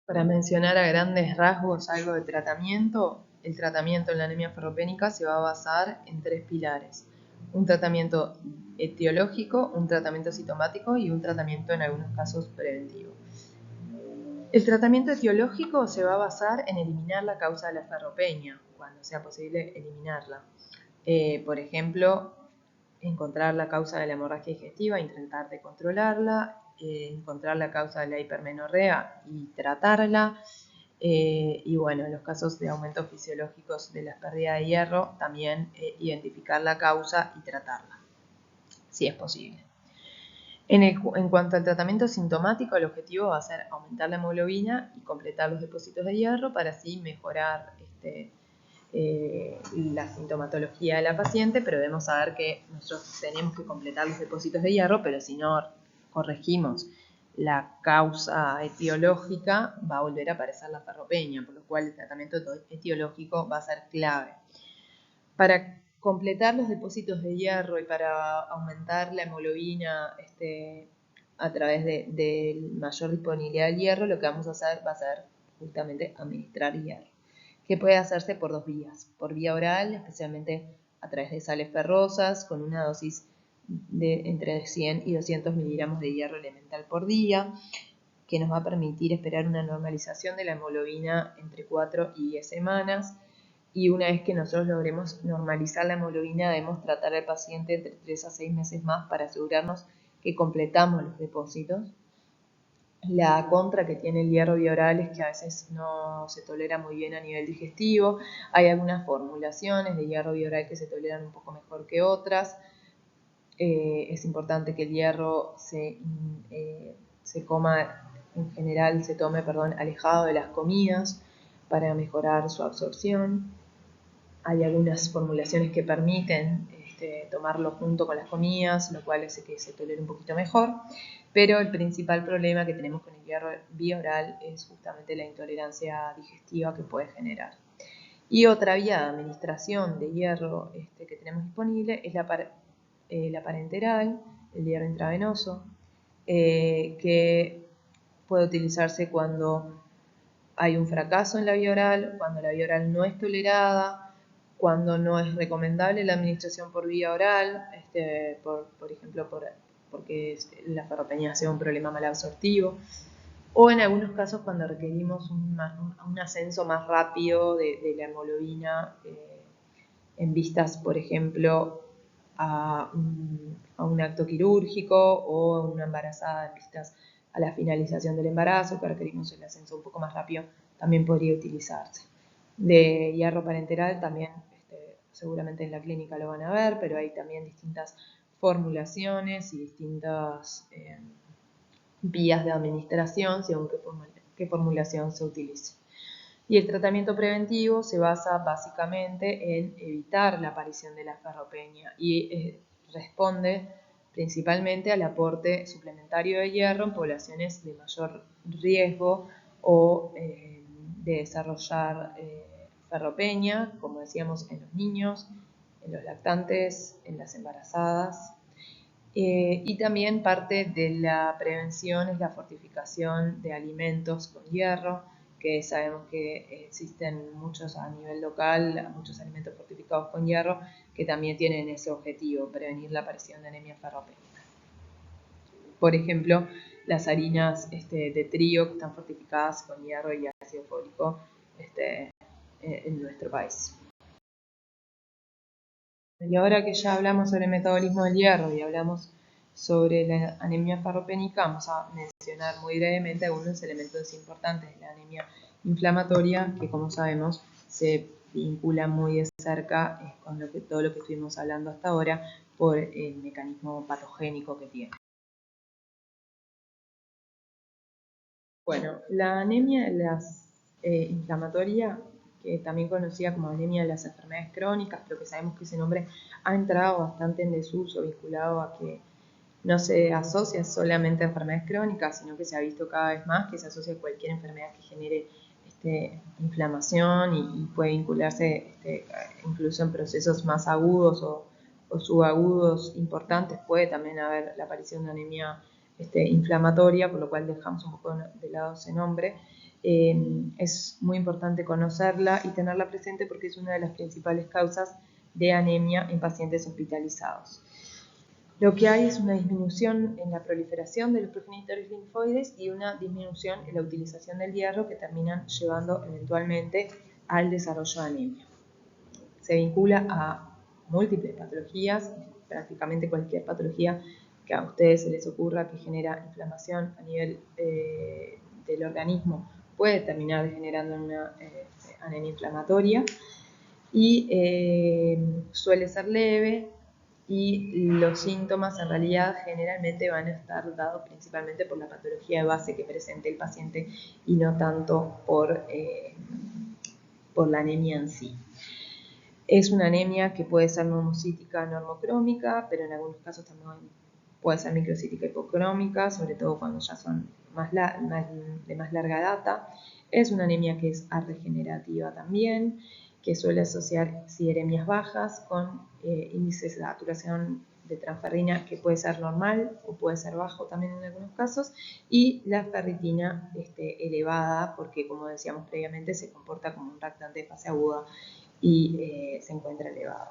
Para mencionar a grandes rasgos algo de tratamiento, el tratamiento en la anemia ferropénica se va a basar en 3 pilares: un tratamiento etiológico, un tratamiento sintomático y un tratamiento en algunos casos preventivo. El tratamiento etiológico se va a basar en eliminar la causa de la ferropenia, cuando sea posible eliminarla. Por ejemplo, encontrar la causa de la hemorragia digestiva, intentar de controlarla, encontrar la causa de la hipermenorrea y tratarla. Y bueno, en los casos de aumentos fisiológicos de la pérdida de hierro, también identificar la causa y tratarla, si es posible. En cuanto al tratamiento sintomático, el objetivo va a ser aumentar la hemoglobina y completar los depósitos de hierro para así mejorar la sintomatología de la paciente, pero debemos saber que nosotros tenemos que completar los depósitos de hierro, pero si no corregimos la causa etiológica, va a volver a aparecer la ferropenia, por lo cual el tratamiento etiológico va a ser clave. Para completar los depósitos de hierro y para aumentar la hemoglobina a través de mayor disponibilidad del hierro, lo que vamos a hacer va a ser justamente administrar hierro, que puede hacerse por 2 vías: por vía oral, especialmente a través de sales ferrosas, con una dosis de entre 100 y 200 miligramos de hierro elemental por día, que nos va a permitir esperar una normalización de la hemoglobina entre 4 y 10 semanas. Y una vez que nosotros logremos normalizar la hemoglobina, debemos tratar al paciente entre 3 a 6 meses más para asegurarnos que completamos los depósitos. La contra que tiene el hierro vía oral es que a veces no se tolera muy bien a nivel digestivo. Hay algunas formulaciones de hierro vía oral que se toleran un poco mejor que otras. Es importante que el hierro se tome alejado de las comidas para mejorar su absorción. Hay algunas formulaciones que permiten tomarlo junto con las comidas, lo cual hace que se tolere un poquito mejor, pero el principal problema que tenemos con el hierro vía oral es justamente la intolerancia digestiva que puede generar. Y otra vía de administración de hierro que tenemos disponible es la parenteral, el hierro intravenoso, que puede utilizarse cuando hay un fracaso en la vía oral, cuando la vía oral no es tolerada, cuando no es recomendable la administración por vía oral, por ejemplo, porque la ferropenia sea un problema malabsortivo, o en algunos casos cuando requerimos un ascenso más rápido de la hemoglobina en vistas, por ejemplo, a un acto quirúrgico o a una embarazada en vistas a la finalización del embarazo, que requerimos el ascenso un poco más rápido, también podría utilizarse. De hierro parenteral también seguramente en la clínica lo van a ver, pero hay también distintas formulaciones y distintas vías de administración según qué formulación se utilice. Y el tratamiento preventivo se basa básicamente en evitar la aparición de la ferropenia y responde principalmente al aporte suplementario de hierro en poblaciones de mayor riesgo o de desarrollar ferropenia, como decíamos, en los niños, en los lactantes, en las embarazadas. Y también parte de la prevención es la fortificación de alimentos con hierro, que sabemos que existen muchos a nivel local, muchos alimentos fortificados con hierro, que también tienen ese objetivo, prevenir la aparición de anemia ferropénica. Por ejemplo, las harinas de trigo que están fortificadas con hierro y ácido fólico en nuestro país. Y ahora que ya hablamos sobre el metabolismo del hierro y hablamos sobre la anemia ferropénica, vamos a mencionar muy brevemente algunos elementos importantes de la anemia inflamatoria que, como sabemos, se vincula muy de cerca con todo lo que estuvimos hablando hasta ahora por el mecanismo patogénico que tiene. Bueno, la anemia inflamatoria, que también conocida como anemia de las enfermedades crónicas, pero que sabemos que ese nombre ha entrado bastante en desuso, vinculado a que no se asocia solamente a enfermedades crónicas, sino que se ha visto cada vez más que se asocia a cualquier enfermedad que genere inflamación y puede vincularse incluso en procesos más agudos o subagudos importantes. Puede también haber la aparición de anemia inflamatoria, por lo cual dejamos un poco de lado ese nombre. Es muy importante conocerla y tenerla presente porque es una de las principales causas de anemia en pacientes hospitalizados. Lo que hay es una disminución en la proliferación de los progenitores linfoides y una disminución en la utilización del hierro que terminan llevando eventualmente al desarrollo de anemia. Se vincula a múltiples patologías, prácticamente cualquier patología que a ustedes se les ocurra que genera inflamación a nivel del organismo puede terminar generando una anemia inflamatoria y suele ser leve y los síntomas en realidad generalmente van a estar dados principalmente por la patología de base que presente el paciente y no tanto por la anemia en sí. Es una anemia que puede ser normocítica, normocrómica, pero en algunos casos también puede ser microcítica hipocrómica, sobre todo cuando ya son de más larga data. Es una anemia que es regenerativa también, que suele asociar sideremias bajas con índices de saturación de transferrina que puede ser normal o puede ser bajo también en algunos casos, y la ferritina elevada porque, como decíamos previamente, se comporta como un lactante de fase aguda y se encuentra elevado.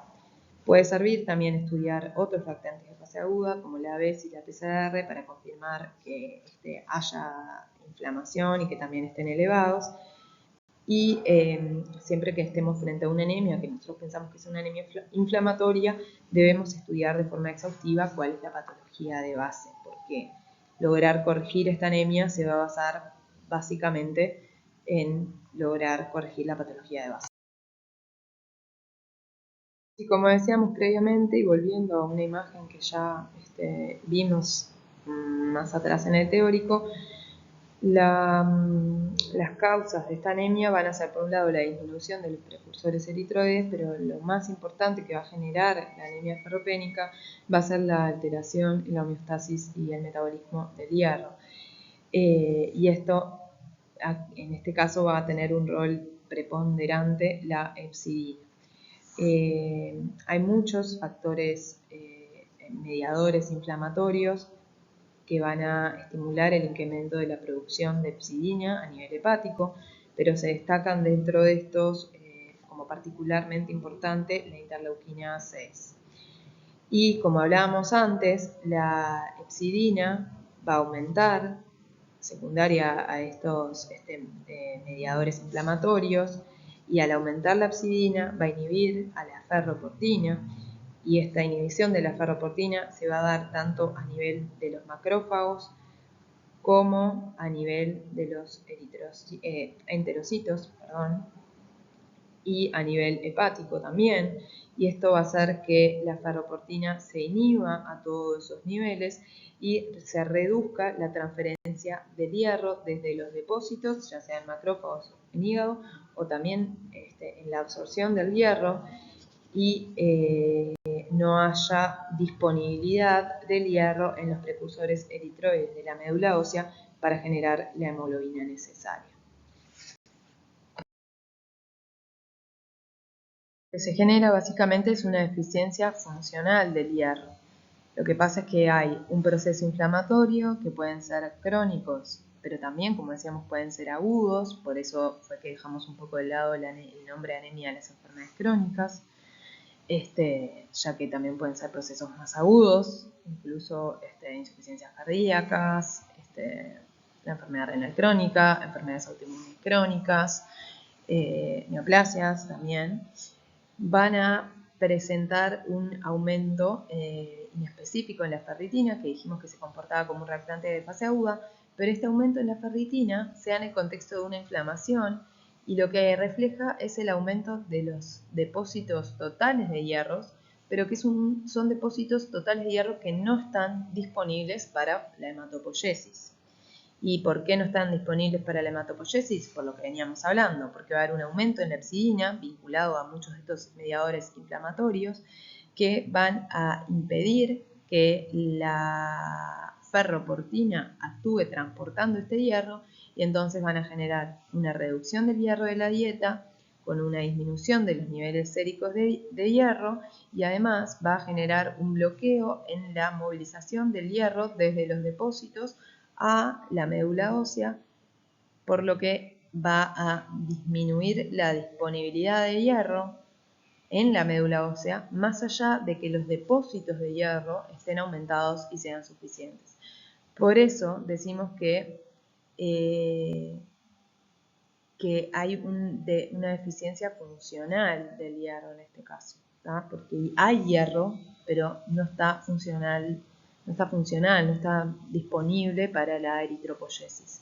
Puede servir también estudiar otros lactantes de fase aguda, como la ABES y la PCR, para confirmar que haya inflamación y que también estén elevados. Y siempre que estemos frente a una anemia, que nosotros pensamos que es una anemia inflamatoria, debemos estudiar de forma exhaustiva cuál es la patología de base, porque lograr corregir esta anemia se va a basar básicamente en lograr corregir la patología de base. Y como decíamos previamente, y volviendo a una imagen que ya vimos más atrás en el teórico, las causas de esta anemia van a ser, por un lado, la disminución de los precursores eritroides, pero lo más importante que va a generar la anemia ferropénica va a ser la alteración en la homeostasis y el metabolismo del hierro. Y esto, en este caso, va a tener un rol preponderante la hepcidina. Hay muchos factores mediadores inflamatorios que van a estimular el incremento de la producción de hepcidina a nivel hepático, pero se destacan dentro de estos como particularmente importante la interleuquina 6. Y como hablábamos antes, la hepcidina va a aumentar secundaria a estos mediadores inflamatorios, y al aumentar la hepcidina va a inhibir a la ferroportina, y esta inhibición de la ferroportina se va a dar tanto a nivel de los macrófagos como a nivel de los enterocitos, y a nivel hepático también, y esto va a hacer que la ferroportina se inhiba a todos esos niveles y se reduzca la transferencia deficiencia del hierro desde los depósitos, ya sea en macrófagos o en hígado, o también en la absorción del hierro, y no haya disponibilidad del hierro en los precursores eritroides de la médula ósea para generar la hemoglobina necesaria. Lo que se genera básicamente es una deficiencia funcional del hierro. Lo que pasa es que hay un proceso inflamatorio que pueden ser crónicos, pero también, como decíamos, pueden ser agudos, por eso fue que dejamos un poco de lado el nombre de anemia de las enfermedades crónicas, ya que también pueden ser procesos más agudos, incluso insuficiencias cardíacas, la enfermedad renal crónica, enfermedades autoinmunes crónicas, neoplasias también, van a presentar un aumento inespecífico en la ferritina, que dijimos que se comportaba como un reactante de fase aguda, pero este aumento en la ferritina se da en el contexto de una inflamación y lo que refleja es el aumento de los depósitos totales de hierros, pero que son depósitos totales de hierro que no están disponibles para la hematopoiesis. ¿Y por qué no están disponibles para la hematopoiesis? Por lo que veníamos hablando, porque va a haber un aumento en la hepcidina vinculado a muchos de estos mediadores inflamatorios que van a impedir que la ferroportina actúe transportando este hierro y entonces van a generar una reducción del hierro de la dieta con una disminución de los niveles séricos de hierro y además va a generar un bloqueo en la movilización del hierro desde los depósitos a la médula ósea, por lo que va a disminuir la disponibilidad de hierro en la médula ósea, más allá de que los depósitos de hierro estén aumentados y sean suficientes. Por eso decimos que hay una deficiencia funcional del hierro en este caso, ¿tá? Porque hay hierro, pero no está funcional, no está disponible para la eritropoiesis.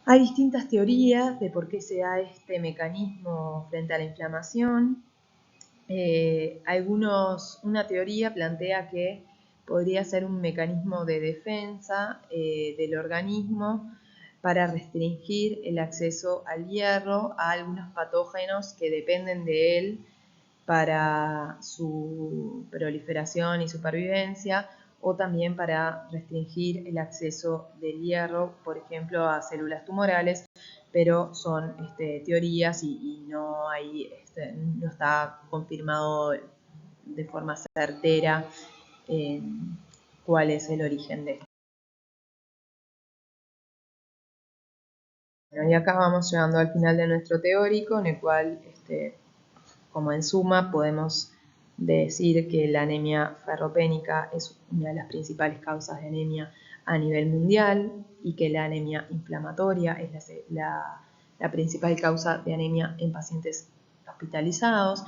Hay distintas teorías de por qué se da este mecanismo frente a la inflamación. Una teoría plantea que podría ser un mecanismo de defensa del organismo para restringir el acceso al hierro a algunos patógenos que dependen de él para su proliferación y supervivencia, o también para restringir el acceso del hierro, por ejemplo, a células tumorales, pero son teorías y no está confirmado de forma certera cuál es el origen de esto. Bueno, y acá vamos llegando al final de nuestro teórico, en el cual, como en suma, podemos decir que la anemia ferropénica es una de las principales causas de anemia a nivel mundial y que la anemia inflamatoria es la principal causa de anemia en pacientes hospitalizados.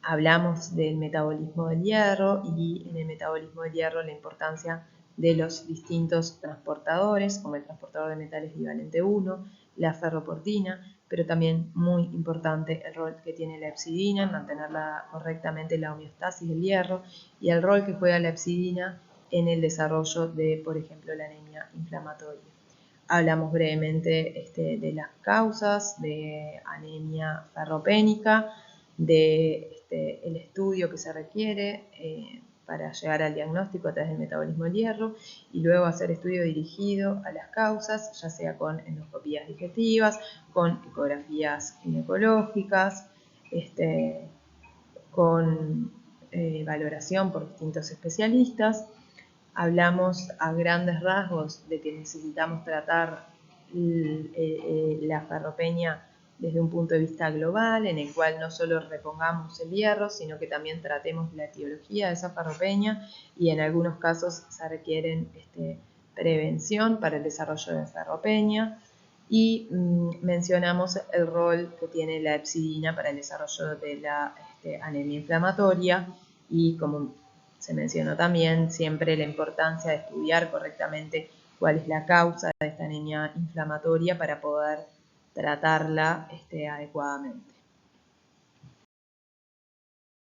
Hablamos del metabolismo del hierro y en el metabolismo del hierro la importancia de los distintos transportadores, como el transportador de metales bivalente 1, la ferroportina, pero también muy importante el rol que tiene la hepcidina en mantener correctamente la homeostasis del hierro y el rol que juega la hepcidina en el desarrollo de, por ejemplo, la anemia inflamatoria. Hablamos brevemente de las causas de anemia ferropénica, el estudio que se requiere para llegar al diagnóstico a través del metabolismo del hierro y luego hacer estudio dirigido a las causas, ya sea con endoscopías digestivas, con ecografías ginecológicas, con valoración por distintos especialistas. Hablamos a grandes rasgos de que necesitamos tratar la ferropenia desde un punto de vista global, en el cual no solo repongamos el hierro, sino que también tratemos la etiología de esa ferropenia y en algunos casos se requieren prevención para el desarrollo de ferropenia y mencionamos el rol que tiene la hepcidina para el desarrollo de la anemia inflamatoria y como se mencionó también siempre la importancia de estudiar correctamente cuál es la causa de esta anemia inflamatoria para poder tratarla adecuadamente.